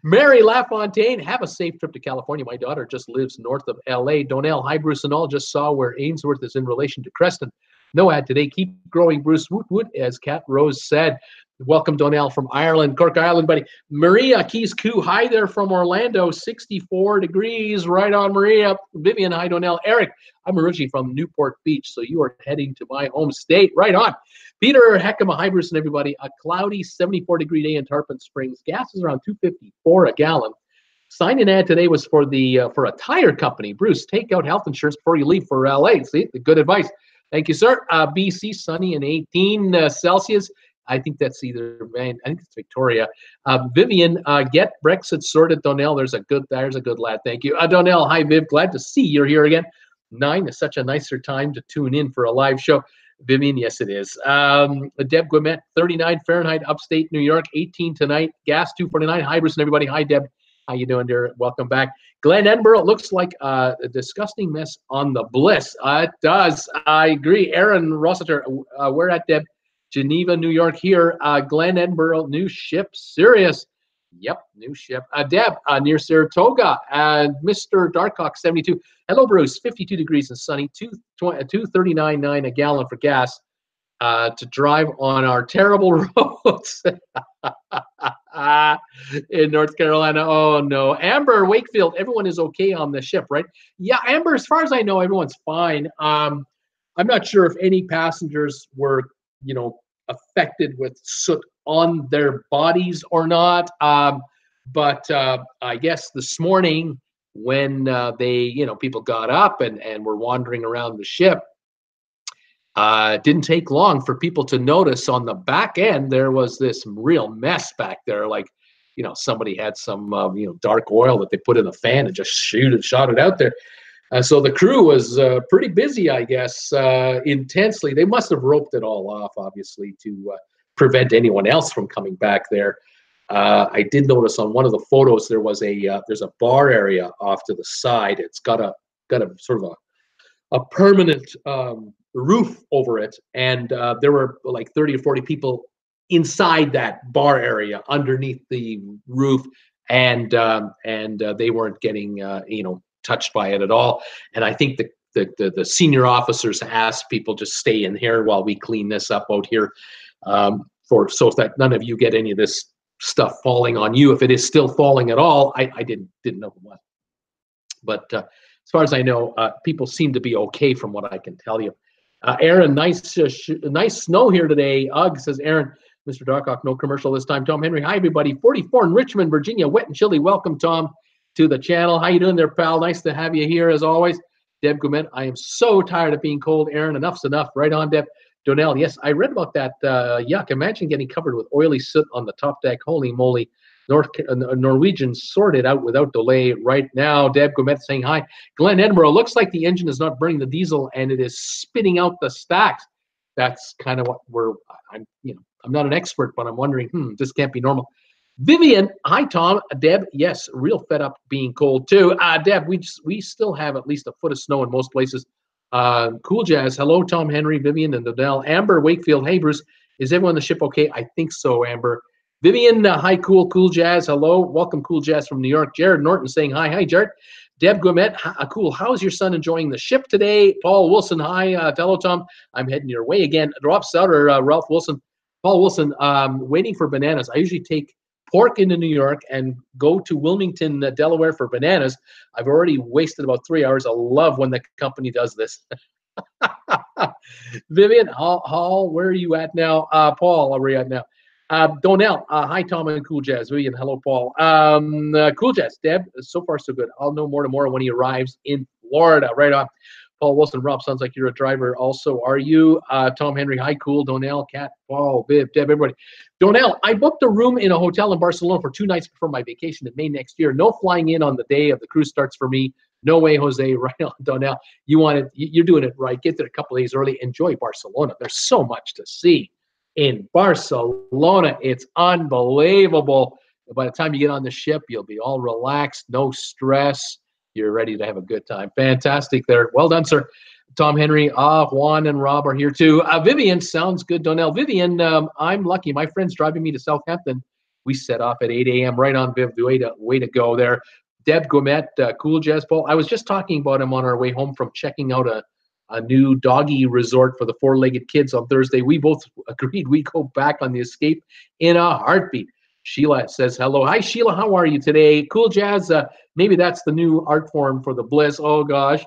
Mary LaFontaine, have a safe trip to California. My daughter just lives north of LA. Donnell, hi, Bruce and all. Just saw where Ainsworth is in relation to Creston. No ad today. Keep growing, Bruce. Woot, as Cat Rose said. Welcome, Donnell from Ireland, Cork Island, buddy. Maria Keys Koo, hi there from Orlando, 64 degrees. Right on, Maria. Vivian, hi, Donnell. Eric, I'm originally from Newport Beach, so you are heading to my home state. Right on. Peter Heckema, hi, Bruce and everybody. A cloudy 74-degree day in Tarpon Springs. Gas is around $2.54 a gallon. Sign-in ad today was for a tire company. Bruce, take out health insurance before you leave for LA. See, good advice. Thank you, sir. BC, sunny and 18 Celsius. I think that's either, I think it's Victoria. Vivian, get Brexit sorted. Donnell, there's a good lad. Thank you. Donnell, hi, Viv. Glad to see you're here again. 9 is such a nicer time to tune in for a live show. Vivian, yes, it is. Deb Guimet, 39 Fahrenheit, upstate New York, 18 tonight. Gas, 249. Hi, Bruce and everybody. Hi, Deb. How you doing, dear? Welcome back. Glen Edinburgh, it looks like a disgusting mess on the Bliss. It does. I agree. Aaron Rossiter, we're at Deb. Geneva, New York here. Glen Edinburgh, new ship, serious. Yep, new ship. Deb, near Saratoga. Mr. Darkhawk, 72. Hello, Bruce. 52 degrees and sunny. 239.9 a gallon for gas to drive on our terrible roads in North Carolina. Oh, no. Amber, Wakefield, everyone is okay on the ship, right? Yeah, Amber, as far as I know, everyone's fine. I'm not sure if any passengers were, affected with soot on their bodies or not. But I guess this morning when people got up and were wandering around the ship, it didn't take long for people to notice on the back end there was this real mess back there. Like, somebody had some dark oil that they put in a fan and just shot it out there. So the crew was pretty busy, I guess, intensely. They must have roped it all off, obviously, to prevent anyone else from coming back there. I did notice on one of the photos there's a bar area off to the side. It's got a sort of a permanent roof over it, and there were like 30 or 40 people inside that bar area underneath the roof, and they weren't getting touched by it at all. And I think the senior officers asked people just stay in here while we clean this up out here, so that none of you get any of this stuff falling on you. If it is still falling at all, I didn't know what. But as far as I know, people seem to be okay from what I can tell you. Aaron, nice snow here today. Ugh, says Aaron. Mr. Darkhawk, no commercial this time. Tom Henry, hi everybody. 44 in Richmond, Virginia, wet and chilly. Welcome, Tom, to the channel. How you doing there, pal? Nice to have you here as always. Deb Gumet, I am so tired of being cold. Aaron, enough's enough. Right on, Deb. Donnell, yes, I read about that. Yuck, imagine getting covered with oily soot on the top deck. Holy moly. Norwegian sorted out without delay right now. Deb Gumet saying hi. Glen Edinburgh, looks like the engine is not burning the diesel and it is spitting out the stacks. That's kind of what I'm not an expert, but I'm wondering, this can't be normal. Vivian, hi Tom. Deb, yes, real fed up being cold too. Deb, we still have at least a foot of snow in most places. Cool Jazz, hello Tom Henry, Vivian, and Donnell. Amber Wakefield, hey Bruce, is everyone on the ship okay? I think so, Amber. Vivian, hi Cool Jazz, hello. Welcome Cool Jazz from New York. Jared Norton saying hi. Hi Jared. Deb Gumet, cool. How's your son enjoying the ship today? Paul Wilson, hi. Hello Tom. I'm heading your way again. Rob Souter, Ralph Wilson. Paul Wilson, waiting for bananas. I usually take pork into New York and go to Wilmington, Delaware for bananas. I've already wasted about 3 hours. I love when the company does this. Vivian, Hall, where are you at now? Paul, where are you at now? Donnell, hi Tom and Cool Jazz. Vivian, hello Paul. Cool Jazz, Deb, so far so good. I'll know more tomorrow when he arrives in Florida. Right on. Paul Wilson, Rob, sounds like you're a driver also. Are you? Tom Henry, hi, cool. Donnell, Kat, Paul, Viv, Deb, everybody. Donnell, I booked a room in a hotel in Barcelona for 2 nights before my vacation in May next year. No flying in on the day of the cruise starts for me. No way, Jose. Right on, Donnell. You're doing it right. Get there a couple days early. Enjoy Barcelona. There's so much to see in Barcelona. It's unbelievable. By the time you get on the ship, you'll be all relaxed, no stress. You're ready to have a good time. Fantastic there. Well done, sir. Tom Henry, Juan and Rob are here too. Vivian, sounds good, Donnell. Vivian, I'm lucky. My friend's driving me to Southampton. We set off at 8 a.m. Right on, Viv. Way to go there. Deb Gumet, Cool Jazz Paul. I was just talking about him on our way home from checking out a new doggy resort for the 4-legged kids on Thursday. We both agreed we go back on the Escape in a heartbeat. Sheila says hello. Hi, Sheila. How are you today? Cool Jazz. Maybe that's the new art form for the Bliss. Oh, gosh.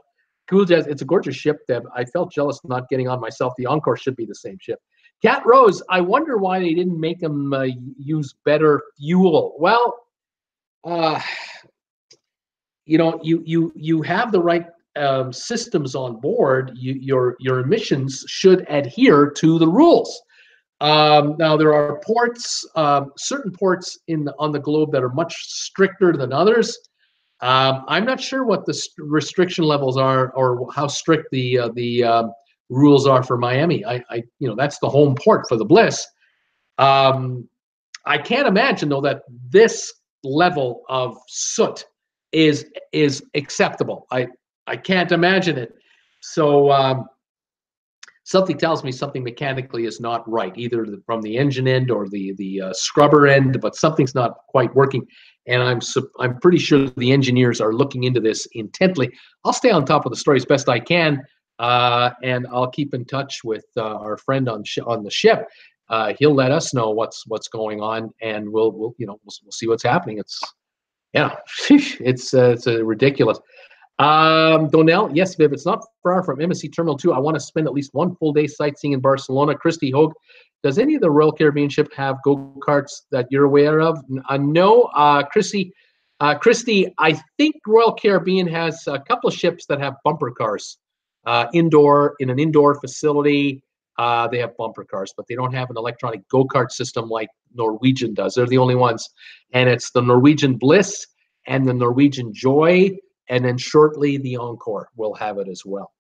Cool Jazz. It's a gorgeous ship, Deb. I felt jealous not getting on myself. The Encore should be the same ship. Cat Rose, I wonder why they didn't make them use better fuel. Well, you have the right systems on board, your emissions should adhere to the rules. Now there are ports, certain ports on the globe that are much stricter than others. I'm not sure what the restriction levels are or how strict the rules are for Miami. That's the home port for the Bliss. I can't imagine though that this level of soot is acceptable. I can't imagine it. So something tells me something mechanically is not right, either from the engine end or the scrubber end, but something's not quite working. And I'm pretty sure the engineers are looking into this intently. I'll stay on top of the story as best I can, and I'll keep in touch with our friend on the ship. He'll let us know what's going on, and we'll see what's happening. It's ridiculous. Donnell, yes, Viv, it's not far from Embassy Terminal 2. I want to spend at least one full day sightseeing in Barcelona. Christy Hogue, does any of the Royal Caribbean ship have go-karts that you're aware of? No, Christy, I think Royal Caribbean has a couple of ships that have bumper cars, in an indoor facility. They have bumper cars, but they don't have an electronic go-kart system like Norwegian does. They're the only ones. And it's the Norwegian Bliss and the Norwegian Joy, and then shortly the Encore will have it as well.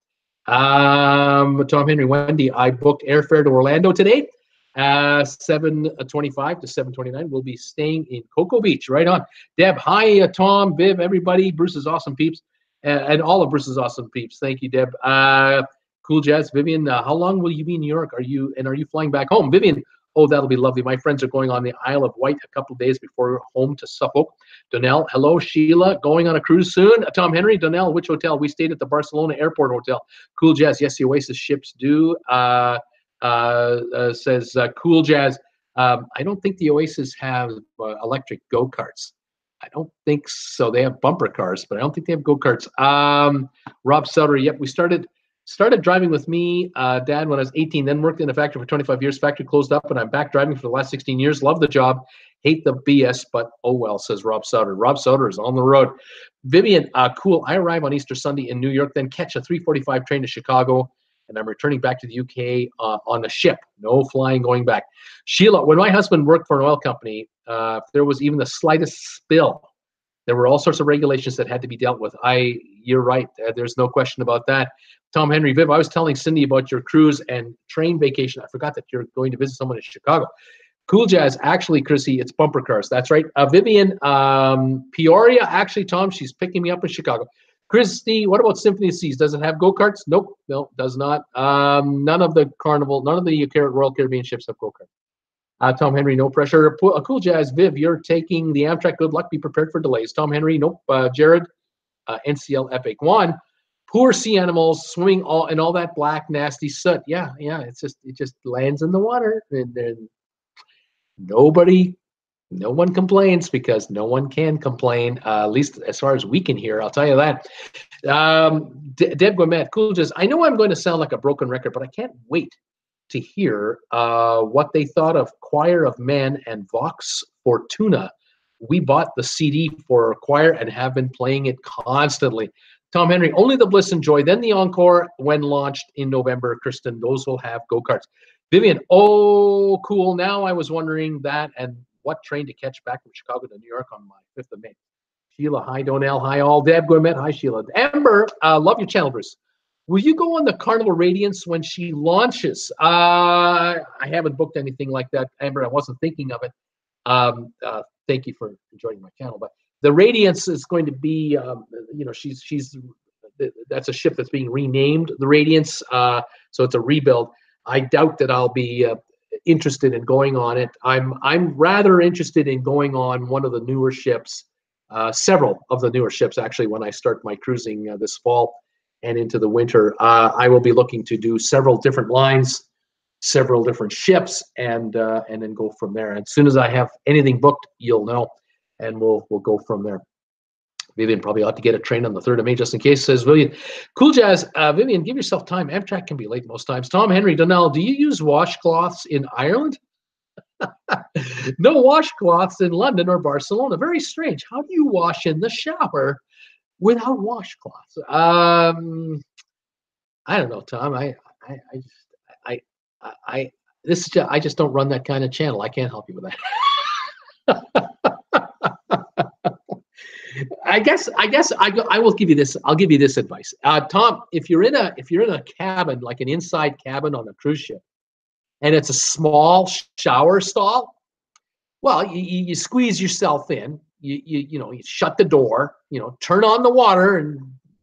Tom Henry, Wendy, I booked airfare to Orlando today, 7:25 to 7:29. We'll be staying in Cocoa Beach. Right on. Deb, hi, Tom, Viv, everybody, Bruce's awesome peeps, and all of Bruce's awesome peeps. Thank you, Deb. Cool Jazz, Vivian, how long will you be in New York? Are you flying back home? Vivian, oh, that'll be lovely. My friends are going on the Isle of Wight a couple of days before home to Suffolk. Donnell, hello. Sheila, going on a cruise soon. Tom Henry, Donnell, which hotel? We stayed at the Barcelona Airport Hotel. Cool Jazz, yes, the Oasis ships do. Says Cool Jazz, I don't think the Oasis have electric go-karts. I don't think so. They have bumper cars, but I don't think they have go-karts. Rob Sutter, yep, we started driving with me, Dad, when I was 18, then worked in a factory for 25 years. Factory closed up, and I'm back driving for the last 16 years. Love the job. Hate the BS, but oh well, says Rob Sutter. Rob Sutter is on the road. Vivian, cool. I arrive on Easter Sunday in New York, then catch a 3:45 train to Chicago, and I'm returning back to the UK on a ship. No flying going back. Sheila, when my husband worked for an oil company, if there was even the slightest spill, there were all sorts of regulations that had to be dealt with. You're right. There's no question about that. Tom Henry, Viv, I was telling Cindy about your cruise and train vacation. I forgot that you're going to visit someone in Chicago. Cool Jazz, actually, Chrissy, it's bumper cars. That's right. Vivian, Peoria, actually, Tom, she's picking me up in Chicago. Christy, what about Symphony of Seas? Does it have go-karts? Nope, no, does not. None of the Carnival, none of the Royal Caribbean ships have go-karts. Tom Henry, no pressure. Cool Jazz, Viv, you're taking the Amtrak. Good luck. Be prepared for delays. Tom Henry, nope. Jared, NCL Epic. One, poor sea animals swimming in all that black, nasty soot. Yeah. It just lands in the water, and then no one complains because no one can complain. At least as far as we can hear, I'll tell you that. Deb Guamet, Cool Jazz. I know I'm going to sound like a broken record, but I can't wait to hear what they thought of Choir of Men and Vox Fortuna. We bought the CD for Choir and have been playing it constantly. Tom Henry, only the Bliss and Joy, then the Encore when launched in November. Kristen, those will have go-karts. Vivian, oh, cool. Now I was wondering that and what train to catch back from Chicago to New York on my 5th of May. Sheila, hi, Donnell, hi, all. Deb Gourmet, hi, Sheila. Amber, love your channel, Bruce. Will you go on the Carnival Radiance when she launches? I haven't booked anything like that, Amber. I wasn't thinking of it. Thank you for enjoying my channel. But the Radiance is going to be, that's a ship that's being renamed the Radiance. So it's a rebuild. I doubt that I'll be interested in going on it. I'm rather interested in going on one of the newer ships, several of the newer ships actually. When I start my cruising this fall and into the winter, I will be looking to do several different lines, several different ships, and then go from there. And as soon as I have anything booked, you'll know, and we'll go from there. Vivian probably ought to get a train on the 3rd of May just in case, says Vivian. Cool Jazz, Vivian, give yourself time. Amtrak can be late most times. Tom Henry, Donnell, do you use washcloths in Ireland? No washcloths in London or Barcelona. Very strange. How do you wash in the shower? without washcloths. I don't know, Tom. I just don't run that kind of channel. I can't help you with that. I will give you this. I'll give you this advice, Tom. If you're in a cabin, like an inside cabin on a cruise ship, and it's a small shower stall, well, you squeeze yourself in. You shut the door. Turn on the water and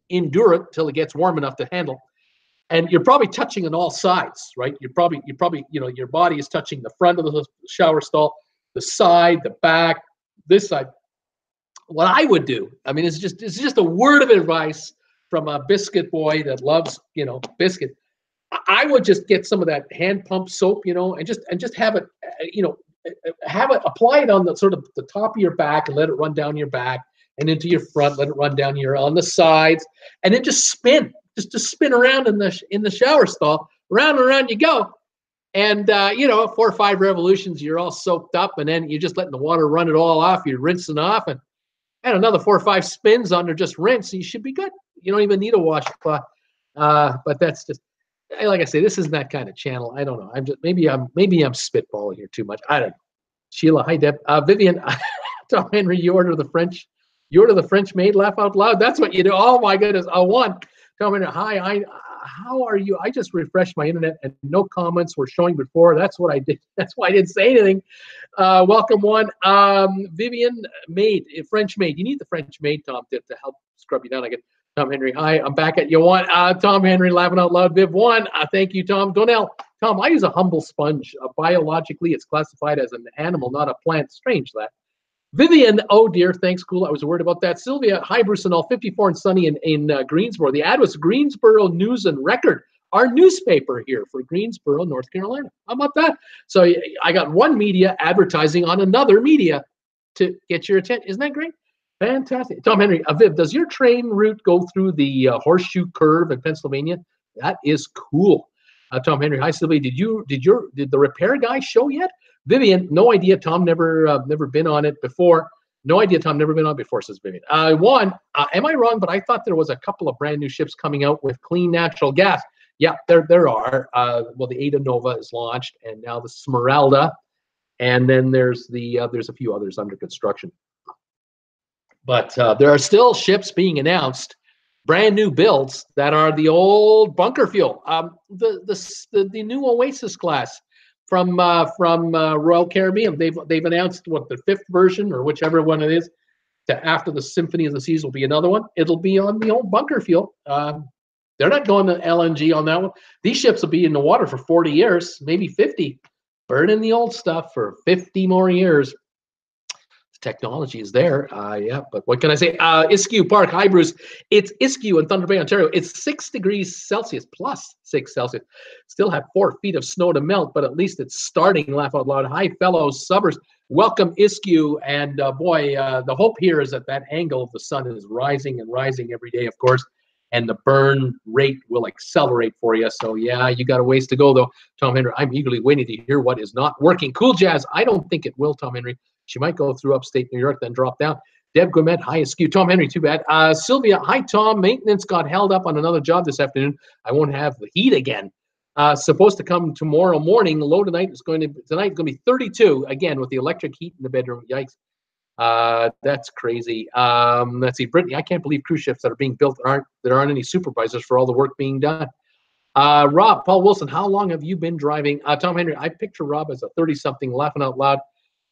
endure it till it gets warm enough to handle. And you're probably touching on all sides, right? You're probably your body is touching the front of the shower stall, the side, the back, this side. What I would do, I mean, it's just a word of advice from a biscuit boy that loves, biscuit. I would just get some of that hand pump soap, and just have it, apply it on the sort of the top of your back and let it run down your back and into your front, let it run down on the sides, and then just spin, just spin around in the shower stall, round and around you go. And 4 or 5 revolutions, you're all soaked up, and then you're just letting the water run it all off. You're rinsing off, and another 4 or 5 spins under just rinse, and you should be good. You don't even need a washcloth. But that's just, like I say, this isn't that kind of channel. I don't know. Maybe I'm spitballing here too much. I don't know. Sheila, hi Deb. Vivian, Tom Henry, you order the French maid. Laugh out loud. That's what you do. Oh my goodness. Tom Henry, hi. How are you? I just refreshed my internet and no comments were showing before. That's what I did. That's why I didn't say anything. Welcome one. Vivian, maid, French maid. You need the French maid, Tom, to help scrub you down. I get Tom Henry. Hi, I'm back at you one. Tom Henry, laughing out loud. Viv one. Thank you, Tom. Donnell. Tom, I use a humble sponge. Biologically, it's classified as an animal, not a plant. Strange that. Vivian, oh dear, thanks, cool. I was worried about that. Sylvia, hi, Bruce and all, 54 and sunny in Greensboro. The ad was Greensboro News and Record, our newspaper here for Greensboro, North Carolina. How about that? So I got one media advertising on another media to get your attention. Isn't that great? Fantastic. Tom Henry, Viv, does your train route go through the Horseshoe Curve in Pennsylvania? That is cool. Tom Henry, hi, Sylvia. Did the repair guy show yet? Vivian, no idea. Tom never been on it before. No idea. Tom never been on before, says Vivian. Am I wrong? But I thought there was a couple of brand new ships coming out with clean natural gas. Yeah, there are. Well, the Ada Nova is launched, and now the Smeralda, and then there's a few others under construction. But there are still ships being announced, brand new builds that are the old bunker fuel. The new Oasis class from Royal Caribbean. They've announced what, the 5th version or whichever one it is. After the Symphony of the Seas will be another one. It'll be on the old bunker fuel. They're not going to LNG on that one. These ships will be in the water for 40 years, maybe 50. Burning the old stuff for 50 more years. Technology is there, yeah, but what can I say? Iskew Park, hi Bruce. It's Iskew in Thunder Bay, Ontario. It's 6 degrees Celsius, plus 6 Celsius. Still have 4 feet of snow to melt, but at least it's starting. Laugh out loud. Hi, fellow subbers. Welcome, Iskew. And boy, the hope here is that angle of the sun is rising and rising every day, of course, and the burn rate will accelerate for you. So yeah, you got a ways to go though. Tom Henry, I'm eagerly waiting to hear what is not working. Cool Jazz, I don't think it will, Tom Henry. She might go through upstate New York, then drop down. Deb Gourmet, hi, Askew. Tom Henry, too bad. Sylvia, hi, Tom. Maintenance got held up on another job this afternoon. I won't have the heat again. Supposed to come tomorrow morning. Low tonight is going to be 32 again with the electric heat in the bedroom. Yikes. That's crazy. Let's see, Brittany. I can't believe cruise ships that are being built there aren't any supervisors for all the work being done. Rob, Paul Wilson, how long have you been driving? Tom Henry, I picture Rob as a 30-something laughing out loud.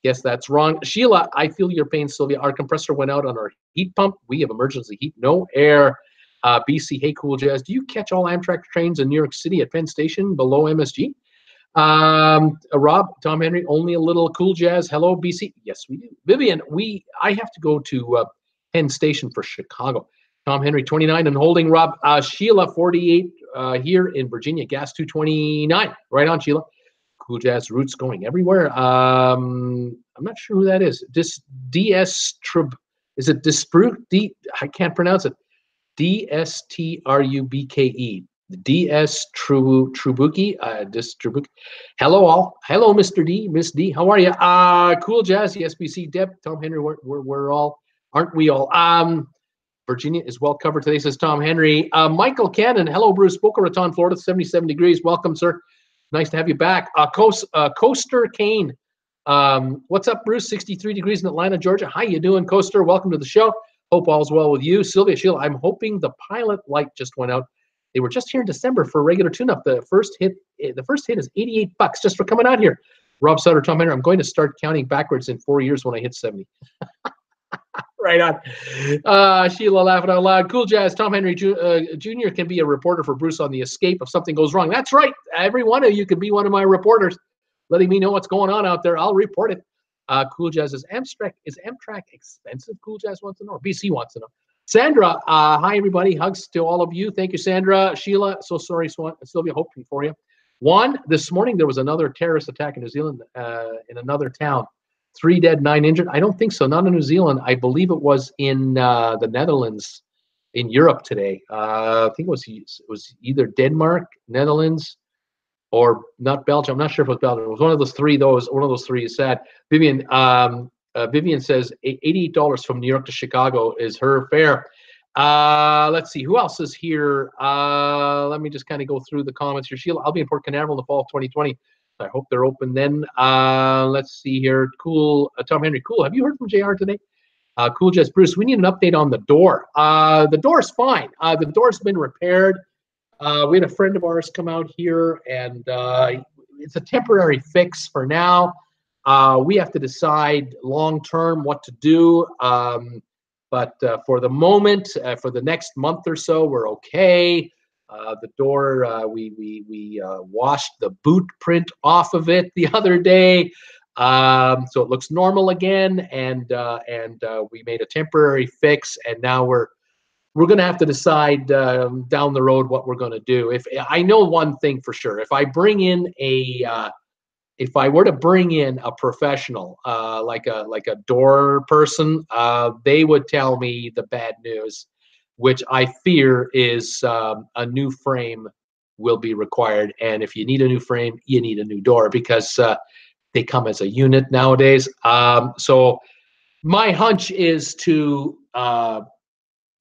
Guess that's wrong. Sheila, I feel your pain, Sylvia. Our compressor went out on our heat pump. We have emergency heat, no air. BC, hey, Cool Jazz. Do you catch all Amtrak trains in New York City at Penn Station below MSG? Rob, Tom Henry, only a little. Cool Jazz. Hello, BC. Yes, we do. Vivian, I have to go to Penn Station for Chicago. Tom Henry, 29 and holding. Rob, Sheila, 48 here in Virginia. Gas 229. Right on, Sheila. Cool Jazz Roots going everywhere. I'm not sure who that is. Is it Disbruke? I can't pronounce it. DSTRUBKE. DS Trubuki. Hello all. Hello, Mr. D. Miss D. How are you? Cool Jazz. Yes, BC. Deb. Tom Henry. We're all. Aren't we all? Virginia is well covered today, says Tom Henry. Michael Cannon, hello, Bruce. Boca Raton, Florida, 77 degrees. Welcome, sir. Nice to have you back. Coaster Kane. What's up, Bruce? 63 degrees in Atlanta, Georgia. How you doing, Coaster? Welcome to the show. Hope all's well with you. Sylvia Sheila, I'm hoping the pilot light just went out. They were just here in December for a regular tune-up. The first hit is $88 just for coming out here. Rob Sutter, Tom Henry, I'm going to start counting backwards in 4 years when I hit 70. Right on. Sheila laughing out loud. Cool Jazz, Tom Henry Jr. can be a reporter for Bruce on the escape if something goes wrong. That's right. Every one of you can be one of my reporters, letting me know what's going on out there. I'll report it. Cool Jazz is Amtrak expensive? Cool Jazz wants to know. BC wants to know. Sandra, hi everybody. Hugs to all of you. Thank you, Sandra. Sheila, so sorry, Sylvia, hoping for you. Juan, this morning there was another terrorist attack in New Zealand in another town. 3 dead, 9 injured. I don't think so. Not in New Zealand. I believe it was in the Netherlands, in Europe today. I think it was either Denmark, Netherlands, or not Belgium. I'm not sure if it was Belgium. It was one of those three. One of those three is sad. Vivian, Vivian says $88 from New York to Chicago is her fare. Let's see. Who else is here? Let me just kind of go through the comments here. Sheila, I'll be in Port Canaveral in the fall of 2020. I hope they're open then. Let's see here. Cool. Tom Henry, cool. Have you heard from JR today? Cool Jess, Bruce, we need an update on the door. The door's fine. The door's been repaired. We had a friend of ours come out here, and it's a temporary fix for now. We have to decide long-term what to do. But for the moment, for the next month or so, we're okay. The door, we washed the boot print off of it the other day. So it looks normal again, and we made a temporary fix, and now we're going to have to decide down the road what we're going to do. If I know one thing for sure, if I were to bring in a professional, like a door person, they would tell me the bad news, which I fear is a new frame will be required. And if you need a new frame, you need a new door, because they come as a unit nowadays. So my hunch is to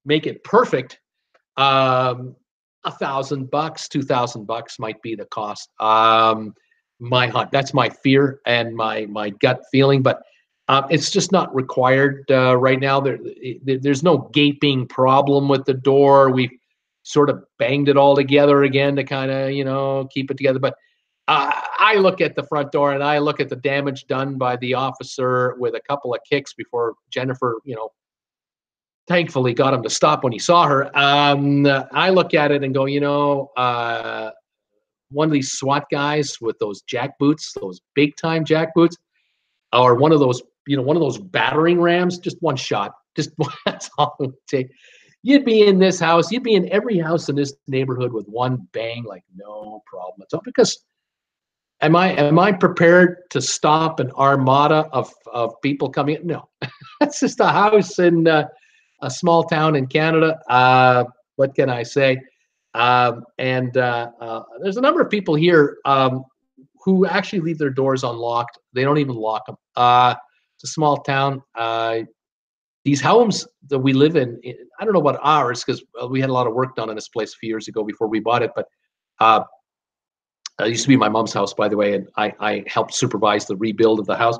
make it perfect. $1,000, $2,000 might be the cost. My hunt. That's my fear and my gut feeling, but it's just not required right now. There's no gaping problem with the door. We've sort of banged it all together again to kind of, keep it together. But I look at the front door and I look at the damage done by the officer with a couple of kicks before Jennifer, thankfully got him to stop when he saw her. I look at it and go, one of these SWAT guys with those jack boots, those big time jack boots, or one of those, one of those battering rams, just one shot, just that's all it would take. You'd be in this house, you'd be in every house in this neighborhood with one bang, like no problem at all. Because am I prepared to stop an armada of people coming in? No, that's just a house in a small town in Canada. What can I say? There's a number of people here who actually leave their doors unlocked. They don't even lock them. It's a small town. These homes that we live in, I don't know about ours, because we had a lot of work done on this place a few years ago before we bought it. But it used to be my mom's house, by the way, and I helped supervise the rebuild of the house.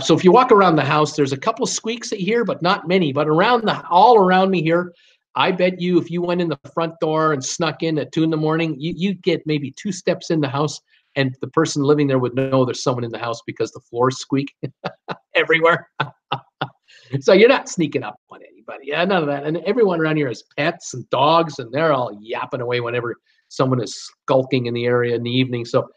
So if you walk around the house, there's a couple of squeaks that you hear, but not many. But all around me here, I bet you if you went in the front door and snuck in at 2 a.m, you'd get maybe 2 steps in the house, and the person living there would know there's someone in the house because the floors squeak everywhere. So you're not sneaking up on anybody. Yeah, none of that. And everyone around here has pets and dogs, and they're all yapping away whenever someone is skulking in the area in the evening. So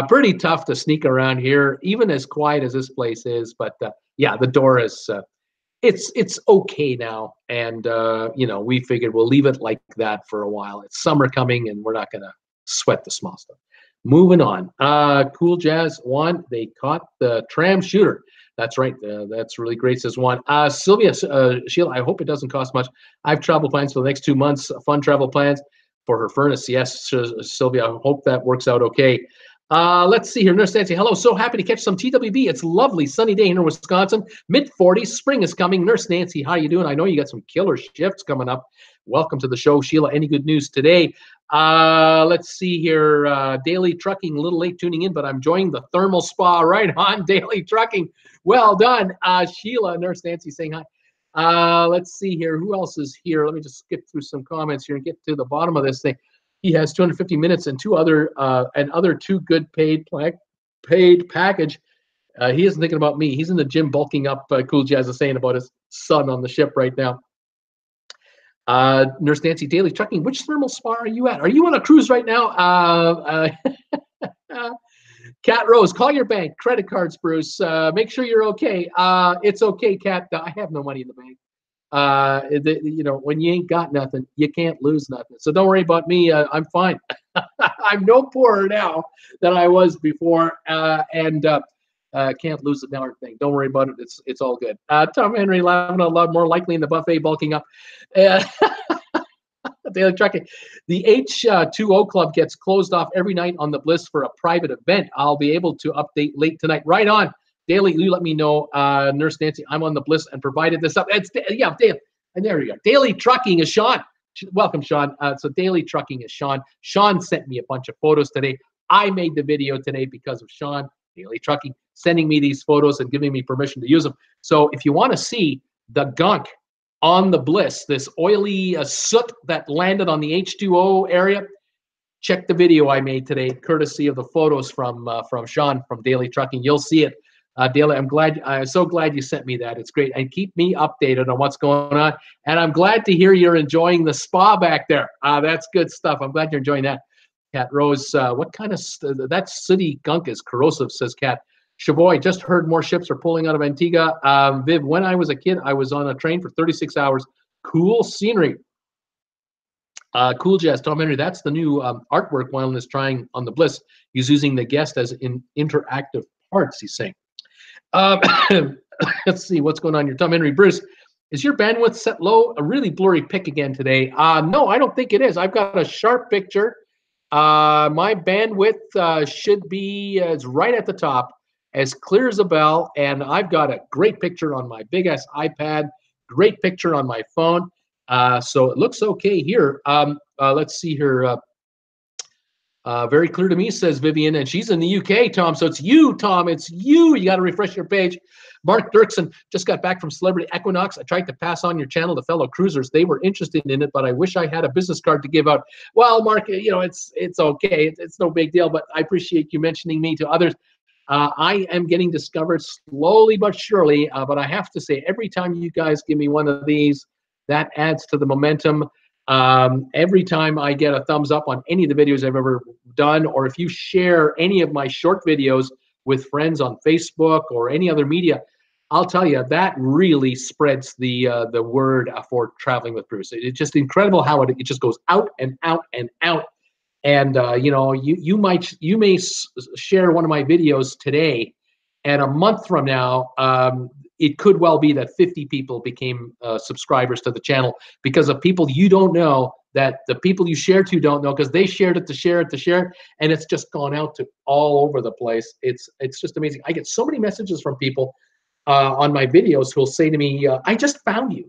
pretty tough to sneak around here, even as quiet as this place is. But yeah, the door is it's okay now, and we figured we'll leave it like that for a while. It's summer coming, and we're not gonna sweat the small stuff. Moving on. Cool Jazz one. They caught the tram shooter. That's right. That's really great, says one. Sylvia, Sheila, I hope it doesn't cost much. I have travel plans for the next 2 months, fun travel plans for her furnace. Yes, Sylvia, I hope that works out okay. Let's see here. Nurse Nancy, hello. So happy to catch some TWB. It's lovely, sunny day here in Wisconsin. Mid-40s. Spring is coming. Nurse Nancy, how you doing? I know you got some killer shifts coming up. Welcome to the show, Sheila. Any good news today? Let's see here. Daily Trucking, a little late tuning in, but I'm enjoying the thermal spa. Right on, Daily Trucking. Well done. Sheila, Nurse Nancy saying hi. Let's see here. Who else is here? Let me just skip through some comments here and get to the bottom of this thing. He has 250 minutes and other two good paid package. He isn't thinking about me. He's in the gym bulking up. Cool Jazz is saying about his son on the ship right now. Nurse Nancy, Daily Trucking. Which thermal spa are you at? Are you on a cruise right now? Cat Rose, call your bank. Credit cards, Bruce. Make sure you're okay. It's okay, Cat. I have no money in the bank. You know, when you ain't got nothing, you can't lose nothing. So don't worry about me. I'm fine. I'm no poorer now than I was before, and can't lose the darn thing. Don't worry about it. It's all good. Tom Henry, laughing a lot more likely in the buffet, bulking up. Daily Trucking. The H2O Club gets closed off every night on the Bliss for a private event. I'll be able to update late tonight. Right on. Daily, you let me know, Nurse Nancy. I'm on the Bliss and provided this up. Yeah, Daily, and there we go. Daily Trucking is Sean. Welcome, Sean. So Daily Trucking is Sean. Sean sent me a bunch of photos today. I made the video today because of Sean. Daily Trucking sending me these photos and giving me permission to use them. So if you want to see the gunk on the Bliss, this oily soot that landed on the H2O area, check the video I made today, courtesy of the photos from Sean from Daily Trucking. You'll see it. Daily, I'm so glad you sent me that. It's great. And keep me updated on what's going on. And I'm glad to hear you're enjoying the spa back there. That's good stuff. I'm glad you're enjoying that. Cat Rose, what kind of, that city gunk is corrosive, says Cat. Chavoy, just heard more ships are pulling out of Antigua. Viv, when I was a kid, I was on a train for 36 hours. Cool scenery. Cool Jazz, Tom Henry, that's the new artwork Wyland is trying on the Bliss. He's using the guest as in interactive parts, he's saying. Let's see what's going on here. Tom Henry, Bruce, is your bandwidth set low? A really blurry pic again today. No, I don't think it is. I've got a sharp picture. My bandwidth should be right at the top, as clear as a bell, and I've got a great picture on my big ass iPad, great picture on my phone. So it looks okay here. Let's see here. Very clear to me, says Vivian, and she's in the UK, Tom. So it's you, Tom. It's you. You got to refresh your page. Mark Dirksen just got back from Celebrity Equinox. I tried to pass on your channel to fellow cruisers. They were interested in it, but I wish I had a business card to give out. Well, Mark, you know, it's okay. It's no big deal, but I appreciate you mentioning me to others. I am getting discovered slowly but surely, but I have to say, every time you guys give me one of these, that adds to the momentum. Every time I get a thumbs up on any of the videos I've ever done, or if you share any of my short videos with friends on Facebook or any other media, I'll tell you, that really spreads the word for Traveling with Bruce. It's just incredible how it just goes out and out and out. And you know, you may share one of my videos today, and a month from now, it could well be that 50 people became subscribers to the channel because of people you don't know, that the people you share to don't know, because they shared it to share it to share it, and it's just gone out to all over the place. It's just amazing. I get so many messages from people on my videos who will say to me, I just found you,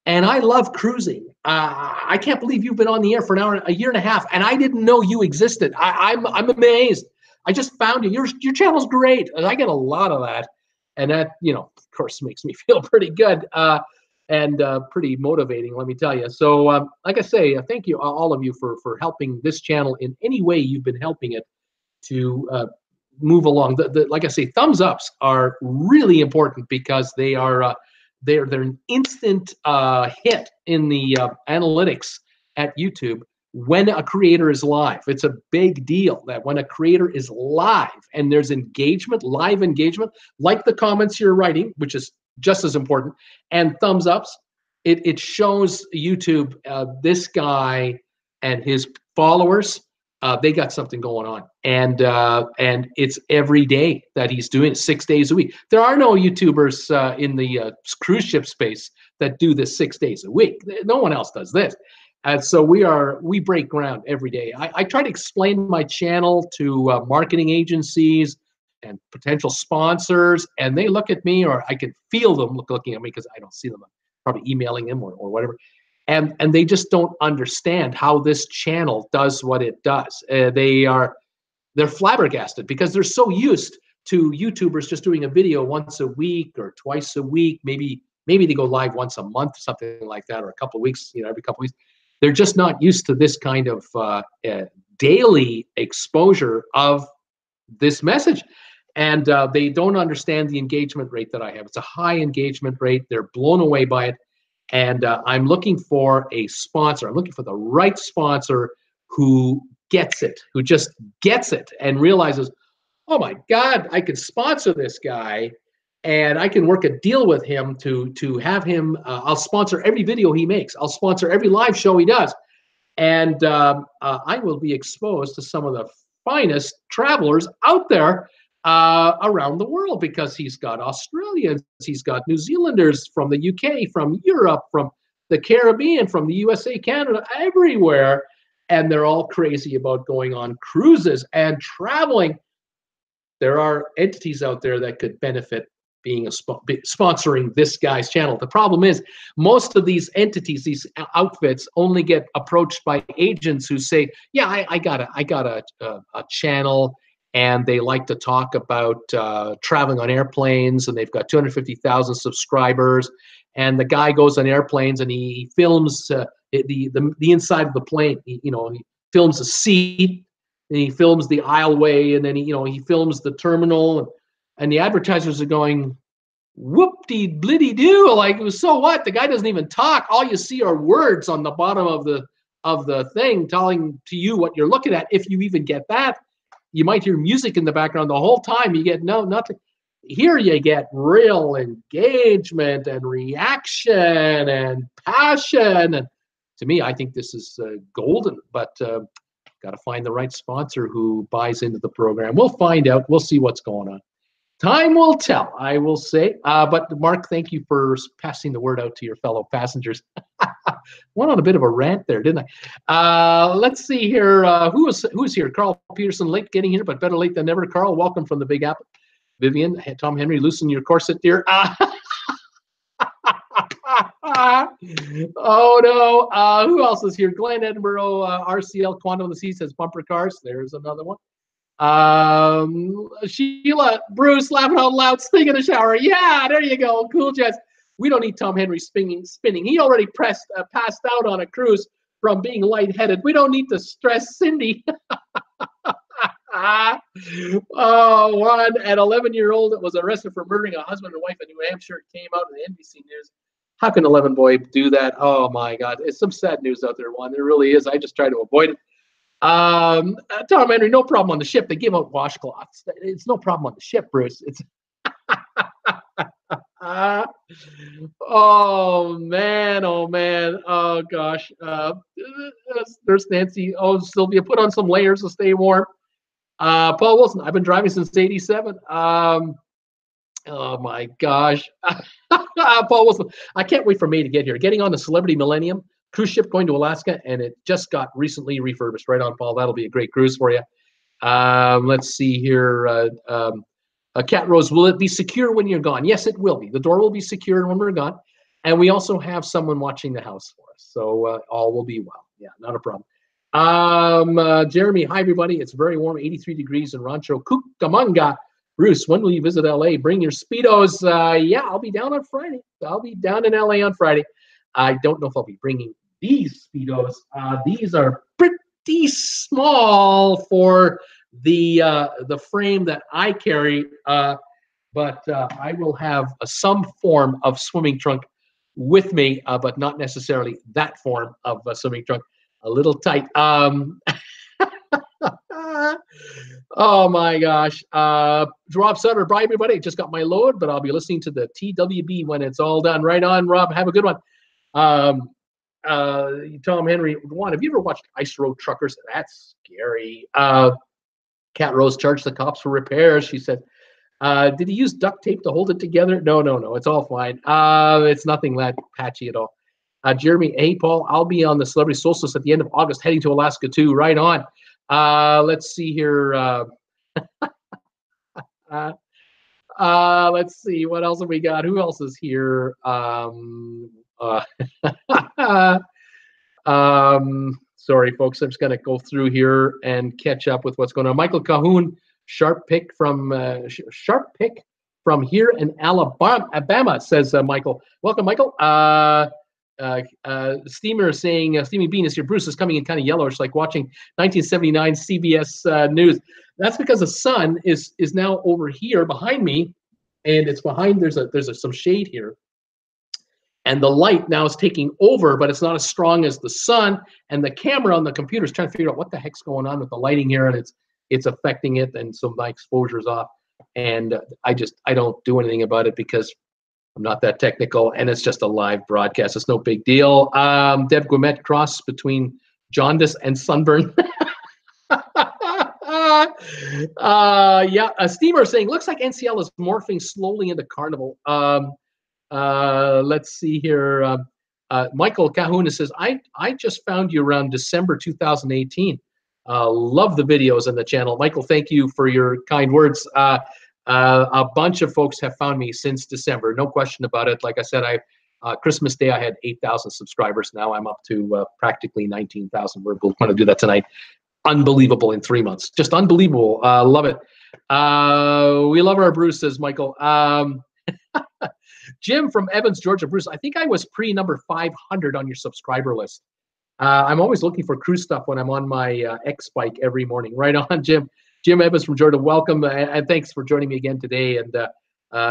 and I love cruising. I can't believe you've been on the air for an hour, a year and a half, and I didn't know you existed. I'm amazed. I just found you. Your channel's great. And I get a lot of that. And that, you know, of course, makes me feel pretty good and pretty motivating, let me tell you. So, like I say, thank you, all of you, for helping this channel in any way you've been helping it to move along. Like I say, thumbs ups are really important because they are they're an instant hit in the analytics at YouTube. When a creator is live, it's a big deal that when a creator is live and there's engagement, live engagement, like the comments you're writing, which is just as important, and thumbs ups, it shows YouTube this guy and his followers, they got something going on, and it's every day that he's doing it, 6 days a week. There are no YouTubers in the cruise ship space that do this 6 days a week. No one else does this. And so we break ground every day. I try to explain my channel to marketing agencies and potential sponsors, and they look at me, or I can feel them looking at me because I don't see them. I'm probably emailing them or whatever. And they just don't understand how this channel does what it does. They're flabbergasted because they're so used to YouTubers just doing a video once a week or twice a week. Maybe they go live once a month, something like that, or a couple of weeks, every couple of weeks. They're just not used to this kind of daily exposure of this message. And they don't understand the engagement rate that I have. It's a high engagement rate. They're blown away by it. And I'm looking for a sponsor. I'm looking for the right sponsor who gets it, who just gets it and realizes, oh my God, I can sponsor this guy and I can work a deal with him to have him, I'll sponsor every video he makes. I'll sponsor every live show he does. And I will be exposed to some of the finest travelers out there around the world, because he's got Australians, he's got New Zealanders from the UK, from Europe, from the Caribbean, from the USA, Canada, everywhere. And they're all crazy about going on cruises and traveling. There are entities out there that could benefit being sponsoring this guy's channel. The problem is most of these entities, these outfits, only get approached by agents who say, yeah, I got a channel, and they like to talk about traveling on airplanes, and they've got 250,000 subscribers, and the guy goes on airplanes and he films the inside of the plane. He films a seat, and he films the aisleway, and then he films the terminal, and the advertisers are going, whoop-de-blitty-doo, like, so what? The guy doesn't even talk. All you see are words on the bottom of the thing telling to you what you're looking at. If you even get that, you might hear music in the background the whole time. You get nothing. Here you get real engagement and reaction and passion. And to me, I think this is golden, but got to find the right sponsor who buys into the program. We'll find out. We'll see what's going on. Time will tell, I will say. But Mark, thank you for passing the word out to your fellow passengers. Went on a bit of a rant there, didn't I? Let's see here. Who's here? Carl Peterson, late getting here, but better late than never. Carl, welcome from the Big Apple. Vivian, Tom Henry, loosen your corset, dear. Oh no. Who else is here? Glenn Edinburgh, RCL Quantum of the Sea says bumper cars. There's another one. Sheila, Bruce, laughing out loud, sting in the shower. Yeah, there you go. Cool Jets. We don't need Tom Henry spinning. He already passed out on a cruise from being lightheaded. We don't need to stress Cindy. An 11-year-old that was arrested for murdering a husband and wife in New Hampshire. It came out in the NBC News. How can an 11-boy do that? Oh my God, it's some sad news out there, Juan. There really is. I just try to avoid it. Tom Henry, no problem on the ship. They give out washcloths. It's no problem on the ship, Bruce. It's oh man, oh gosh. There's Nancy. Oh, Sylvia, put on some layers to stay warm. Paul Wilson, I've been driving since '87. Oh my gosh. Paul Wilson, I can't wait for May to get here. Getting on the Celebrity Millennium cruise ship going to Alaska, and it just got recently refurbished. Right on, Paul. That'll be a great cruise for you. Let's see here. Cat Rose, will it be secure when you're gone? Yes, it will be. The door will be secured when we're gone. And we also have someone watching the house for us. So all will be well. Yeah, not a problem. Jeremy, hi, everybody. It's very warm, 83 degrees in Rancho Cucamonga. Bruce, when will you visit LA? Bring your Speedos. Yeah, I'll be down on Friday. I'll be down in LA on Friday. I don't know if I'll be bringing these Speedos. These are pretty small for the frame that I carry, but I will have some form of swimming trunk with me, but not necessarily that form of a swimming trunk. A little tight. Oh my gosh. Rob Sutter, bye everybody. Just got my load, but I'll be listening to the TWB when it's all done. Right on, Rob. Have a good one. Tom Henry, Juan, have you ever watched Ice Road Truckers? That's scary. Cat Rose charged the cops for repairs. She said, did he use duct tape to hold it together? No. It's all fine. It's nothing that patchy at all. Jeremy, hey, Paul, I'll be on the Celebrity Solstice at the end of August, heading to Alaska too. Right on. Let's see here. Let's see. What else have we got? Who else is here? Sorry, folks. I'm just going to go through here and catch up with what's going on. Michael Cahoon, sharp pick from here in Alabama, says Michael. Welcome, Michael. Steamer saying, Steamy Bean is here. Bruce is coming in kind of yellowish, like watching 1979 CBS News. That's because the sun is now over here behind me, and it's behind. There's some shade here, and the light now is taking over, but it's not as strong as the sun. And the camera on the computer is trying to figure out what the heck's going on with the lighting here, and it's affecting it, and so my exposure's off. And I don't do anything about it because I'm not that technical, and it's just a live broadcast. It's no big deal. Deb Guimet, cross between jaundice and sunburn. Yeah, a steamer saying, looks like NCL is morphing slowly into Carnival. Let's see here. Michael Cahoon says, I just found you around December 2018. Love the videos on the channel. Michael, thank you for your kind words. A bunch of folks have found me since December, no question about it. Like I said, Christmas Day I had 8,000 subscribers. Now I'm up to practically 19,000. We're going to do that tonight. Unbelievable in 3 months, just unbelievable. Love it. We love our Bruce, says Michael. Jim from Evans, Georgia. Bruce, I think I was pre-number 500 on your subscriber list. I'm always looking for cruise stuff when I'm on my X bike every morning. Right on, Jim. Jim Evans from Georgia, welcome, and thanks for joining me again today. And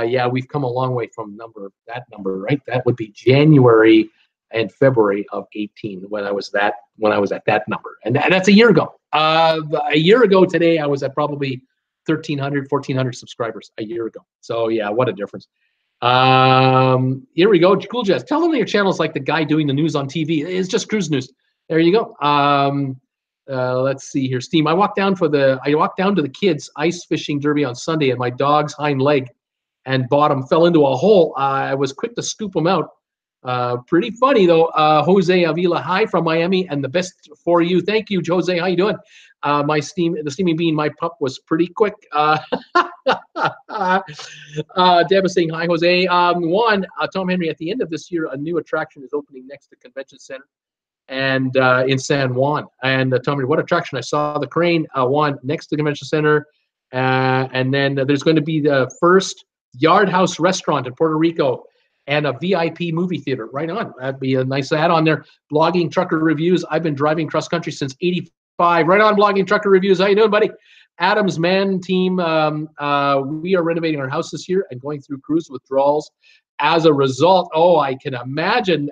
yeah, we've come a long way from that number, right? That would be January and February of 18 when I was at that number, and that's a year ago. A year ago today, I was at probably 1,300, 1,400 subscribers a year ago. So yeah, what a difference. Here we go. Cool Jazz. Tell them your channel is like the guy doing the news on TV. It's just cruise news. There you go. Let's see here. Steam. I walked down to the kids' ice fishing derby on Sunday, and my dog's hind leg and bottom fell into a hole. I was quick to scoop them out. Pretty funny though. Jose Avila, hi from Miami, and the best for you. Thank you, Jose. How you doing? The Steaming Bean, my pup was pretty quick. Deb is saying hi, Jose. Tom Henry, at the end of this year, a new attraction is opening next to Convention Center and in San Juan. And Tom Henry, what attraction? I saw the crane, Juan, next to the Convention Center. And then there's going to be the first Yard House restaurant in Puerto Rico and a VIP movie theater. Right on. That'd be a nice add-on there. Blogging Trucker Reviews. I've been driving cross country since '85. Right on, Blogging Trucker Reviews. How you doing, buddy? Adam's Man Team. We are renovating our house this year and going through cruise withdrawals. As a result, I can imagine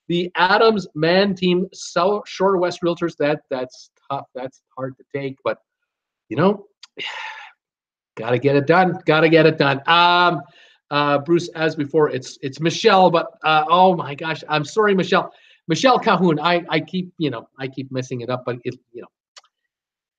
the Adams Man Team, Shore West Realtors. That's tough. That's hard to take, but you know, gotta get it done. Gotta get it done. Bruce, as before, it's Michelle, but oh my gosh, I'm sorry, Michelle Cahoon. I keep messing it up, but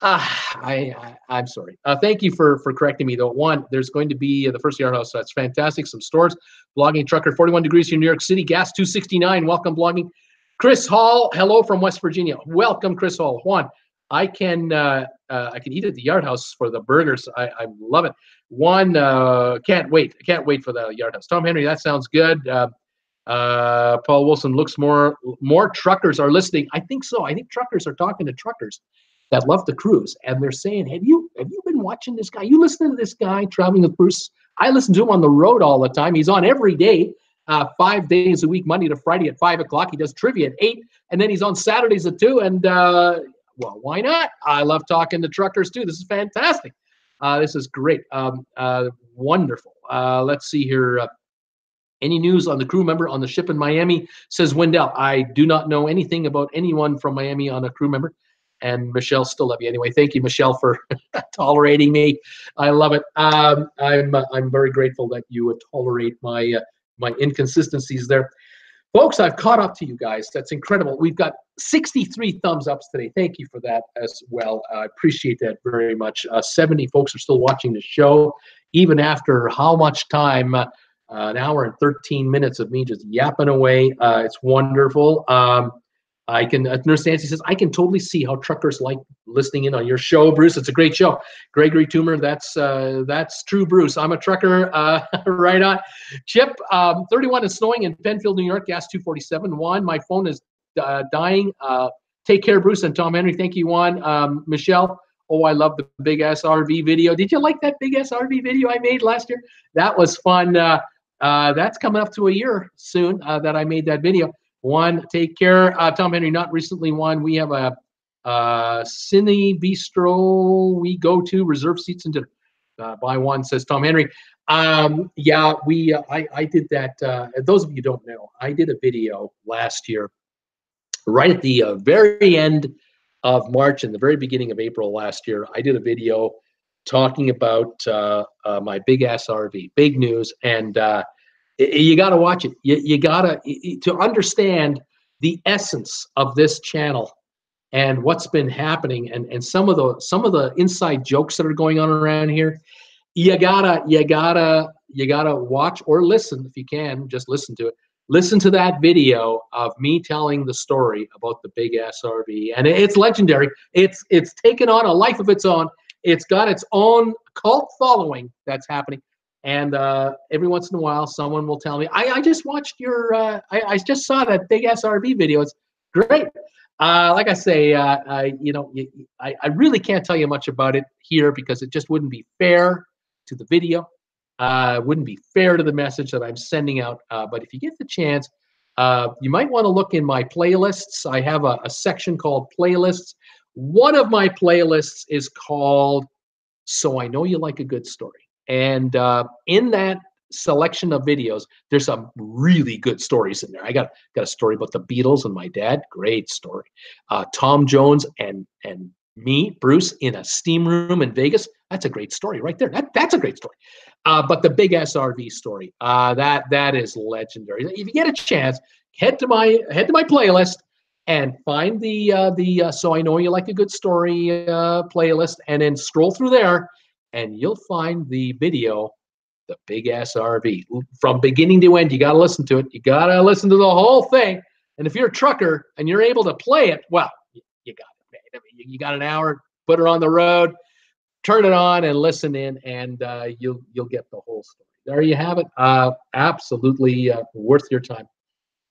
I'm sorry. Thank you for correcting me though. One, there's going to be the first Yard House. That's fantastic. Some stores. Blogging Trucker, 41 degrees here in New York City. Gas 269. Welcome, Blogging. Chris Hall, hello from West Virginia. Welcome, Chris Hall. Juan, I can eat at the Yard House for the burgers. I love it. One, can't wait for the Yard House. Tom Henry, that sounds good. Paul Wilson looks more truckers are listening. I think so. I think truckers are talking to truckers that love the cruise, and they're saying, have you been watching this guy? You listen to this guy traveling with Bruce? I listen to him on the road all the time. He's on every day, 5 days a week, Monday to Friday at 5 o'clock. He does trivia at 8, and then he's on Saturdays at 2. And well, why not? I love talking to truckers too. This is fantastic. This is great. Wonderful. Let's see here. Any news on the crew member on the ship in Miami, says Wendell. I do not know anything about anyone from Miami on a crew member. And Michelle, still love you anyway. Thank you, Michelle, for tolerating me. I love it. I'm very grateful that you would tolerate my inconsistencies there. Folks, I've caught up to you guys. That's incredible. We've got 63 thumbs ups today. Thank you for that as well. I appreciate that very much. 70 folks are still watching the show, even after how much time an hour and 13 minutes of me just yapping away. It's wonderful. I can, Nurse Nancy says, I can totally see how truckers like listening in on your show, Bruce. It's a great show. Gregory Toomer, that's true, Bruce. I'm a trucker, right on. Chip, 31 is snowing in Penfield, New York, gas 247. Juan, my phone is dying. Take care, Bruce and Tom Henry. Thank you, Juan. Michelle, oh, I love the big SRV video. Did you like that big SRV video I made last year? That was fun. That's coming up to a year soon that I made that video. One, take care. Tom Henry, not recently one. We have a Cine Bistro we go to, reserve seats and dinner. Buy one, says Tom Henry. Yeah, I did that. Those of you who don't know, I did a video last year, right at the very end of March and the very beginning of April last year. I did a video talking about my big ass RV, big news, and you got to watch it. You got to understand the essence of this channel and what's been happening, and some of the inside jokes that are going on around here. You gotta watch or listen if you can. Just listen to it. Listen to that video of me telling the story about the big ass RV, and it's legendary. It's taken on a life of its own. It's got its own cult following that's happening. And every once in a while, someone will tell me, I just watched your, I just saw that big SRV video. It's great. Like I say, I really can't tell you much about it here because it just wouldn't be fair to the video. Wouldn't be fair to the message that I'm sending out. But if you get the chance, you might want to look in my playlists. I have a section called playlists. One of my playlists is called So I Know You Like a Good Story. And in that selection of videos, there's some really good stories in there. I got a story about the Beatles and my dad. Great story. Tom Jones and me, Bruce, in a steam room in Vegas. That's a great story right there. That's a great story. But the big SRV story, that is legendary. If you get a chance, head to my playlist and find the So I Know You Like a Good Story playlist, and then scroll through there. And you'll find the video, the big ass RV, from beginning to end. You got to listen to it. You got to listen to the whole thing. And if you're a trucker and you're able to play it, well, you got it, man. I mean, you got an hour, put her on the road, turn it on and listen in, and you'll get the whole story. There you have it. Absolutely worth your time,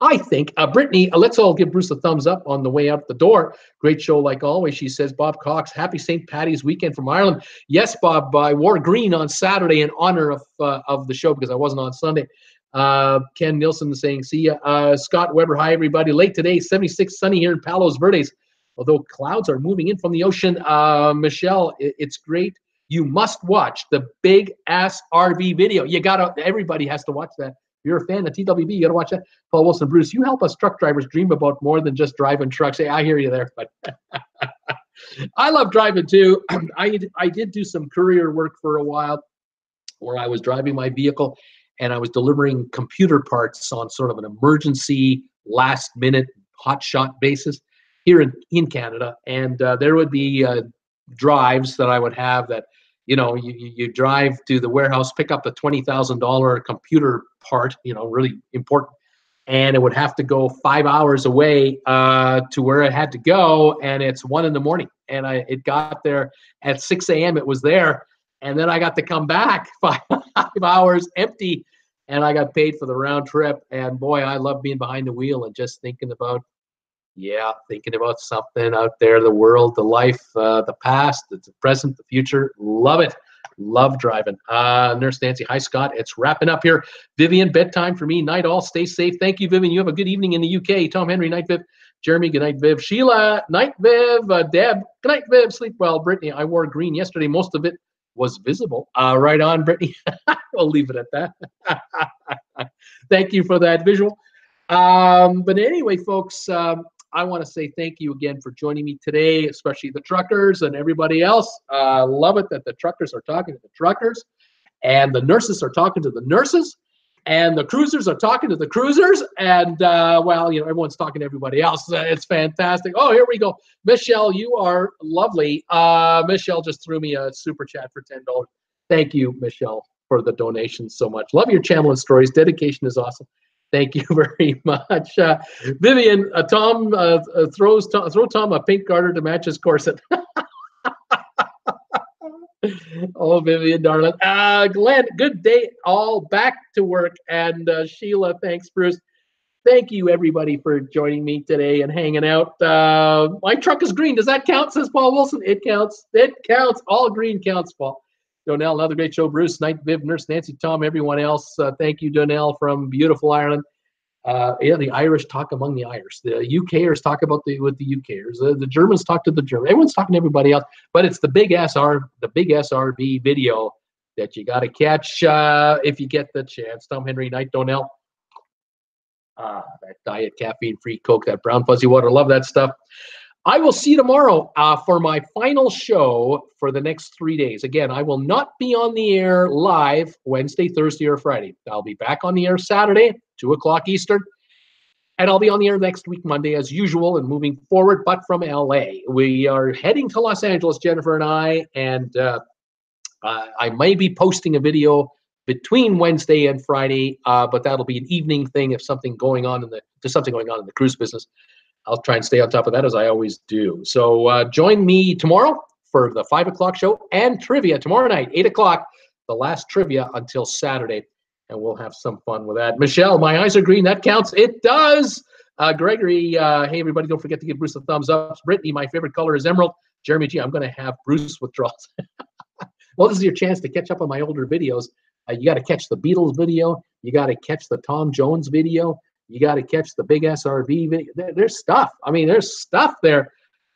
I think. Brittany, let's all give Bruce a thumbs up on the way out the door. Great show like always, she says. Bob Cox, happy St. Paddy's weekend from Ireland. Yes, Bob, I wore green on Saturday in honor of the show because I wasn't on Sunday. Ken Nielsen saying, see ya. Scott Weber, hi everybody. Late today, 76, sunny here in Palos Verdes, although clouds are moving in from the ocean. Michelle, it's great. You must watch the big ass RV video. Everybody has to watch that. If you're a fan of TWB, you got to watch that. Paul Wilson, Bruce, you help us truck drivers dream about more than just driving trucks. Hey, I hear you there, but I love driving too. I did do some courier work for a while where I was driving my vehicle and I was delivering computer parts on sort of an emergency, last-minute, hotshot basis here in Canada. And there would be drives that I would have that, you drive to the warehouse, pick up a $20,000 computer part, really important, and it would have to go 5 hours away to where it had to go, and it's 1 a.m. and it got there at 6 a.m. It was there, and then I got to come back 5 hours empty, and I got paid for the round trip. And boy, I love being behind the wheel and just thinking about something out there, the world, the life, the past, the present, the future. Love it. Love driving. Nurse Nancy, hi, Scott. It's wrapping up here. Vivian, bedtime for me. Night all. Stay safe. Thank you, Vivian. You have a good evening in the UK. Tom Henry, night, Viv. Jeremy, good night, Viv. Sheila, night, Viv. Deb, good night, Viv. Sleep well. Brittany, I wore green yesterday. Most of it was visible. Right on, Brittany. We'll leave it at that. Thank you for that visual. But anyway, folks, I want to say thank you again for joining me today, especially the truckers and everybody else. Love it that the truckers are talking to the truckers, and the nurses are talking to the nurses, and the cruisers are talking to the cruisers, and everyone's talking to everybody else. It's fantastic. Oh, here we go. Michelle, you are lovely. Michelle just threw me a super chat for $10. Thank you, Michelle, for the donations so much. Love your channel and stories. Dedication is awesome. Thank you very much. Vivian, Tom, throw Tom a pink garter to match his corset. Oh, Vivian, darling. Glenn, good day. All back to work. And Sheila, thanks, Bruce. Thank you, everybody, for joining me today and hanging out. My truck is green. Does that count, says Paul Wilson? It counts. It counts. All green counts, Paul. Donnell, another great show. Bruce, Knight, Viv, Nurse, Nancy, Tom, everyone else. Thank you, Donnell, from beautiful Ireland. Yeah, the Irish talk among the Irish. The UKers talk with the UKers. The Germans talk to the Germans. Everyone's talking to everybody else. But it's the big SRB video that you got to catch if you get the chance. Tom Henry, Knight, Donnell. That diet caffeine-free Coke, that brown fuzzy water. Love that stuff. I will see you tomorrow for my final show for the next 3 days. Again, I will not be on the air live Wednesday, Thursday, or Friday. I'll be back on the air Saturday, 2 o'clock Eastern. And I'll be on the air next week, Monday, as usual, and moving forward, but from LA. We are heading to Los Angeles, Jennifer and I, and I may be posting a video between Wednesday and Friday, but that'll be an evening thing if something going on in the cruise business. I'll try and stay on top of that as I always do. So join me tomorrow for the 5 o'clock show and trivia tomorrow night, 8 o'clock, the last trivia until Saturday, and we'll have some fun with that. Michelle, my eyes are green. That counts. It does. Gregory, hey, everybody, don't forget to give Bruce a thumbs up. Brittany, my favorite color is emerald. Jeremy G, I'm going to have Bruce withdrawals. Well, this is your chance to catch up on my older videos. You got to catch the Beatles video. You got to catch the Tom Jones video. You got to catch the big SRV video. There's stuff. I mean, there's stuff there.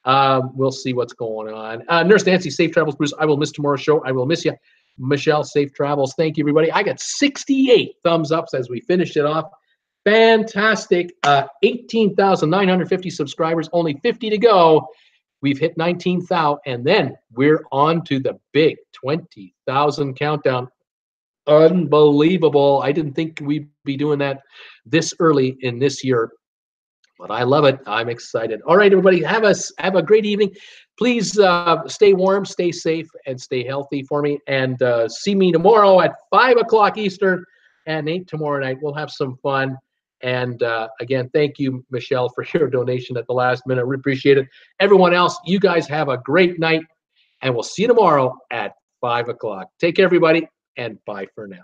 We'll see what's going on. Nurse Nancy, safe travels, Bruce. I will miss tomorrow's show. I will miss you. Michelle, safe travels. Thank you, everybody. I got 68 thumbs ups as we finish it off. Fantastic. 18,950 subscribers, only 50 to go. We've hit 19,000, and then we're on to the big 20,000 countdown. Unbelievable. I didn't think we'd be doing that this early in this year, but I love it. I'm excited. All right, everybody, have a great evening. Please stay warm, stay safe, and stay healthy for me. And see me tomorrow at 5 o'clock Eastern and 8 tomorrow night. We'll have some fun. And again, thank you, Michelle, for your donation at the last minute. We appreciate it. Everyone else, you guys have a great night, and we'll see you tomorrow at 5 o'clock. Take care, everybody, and bye for now.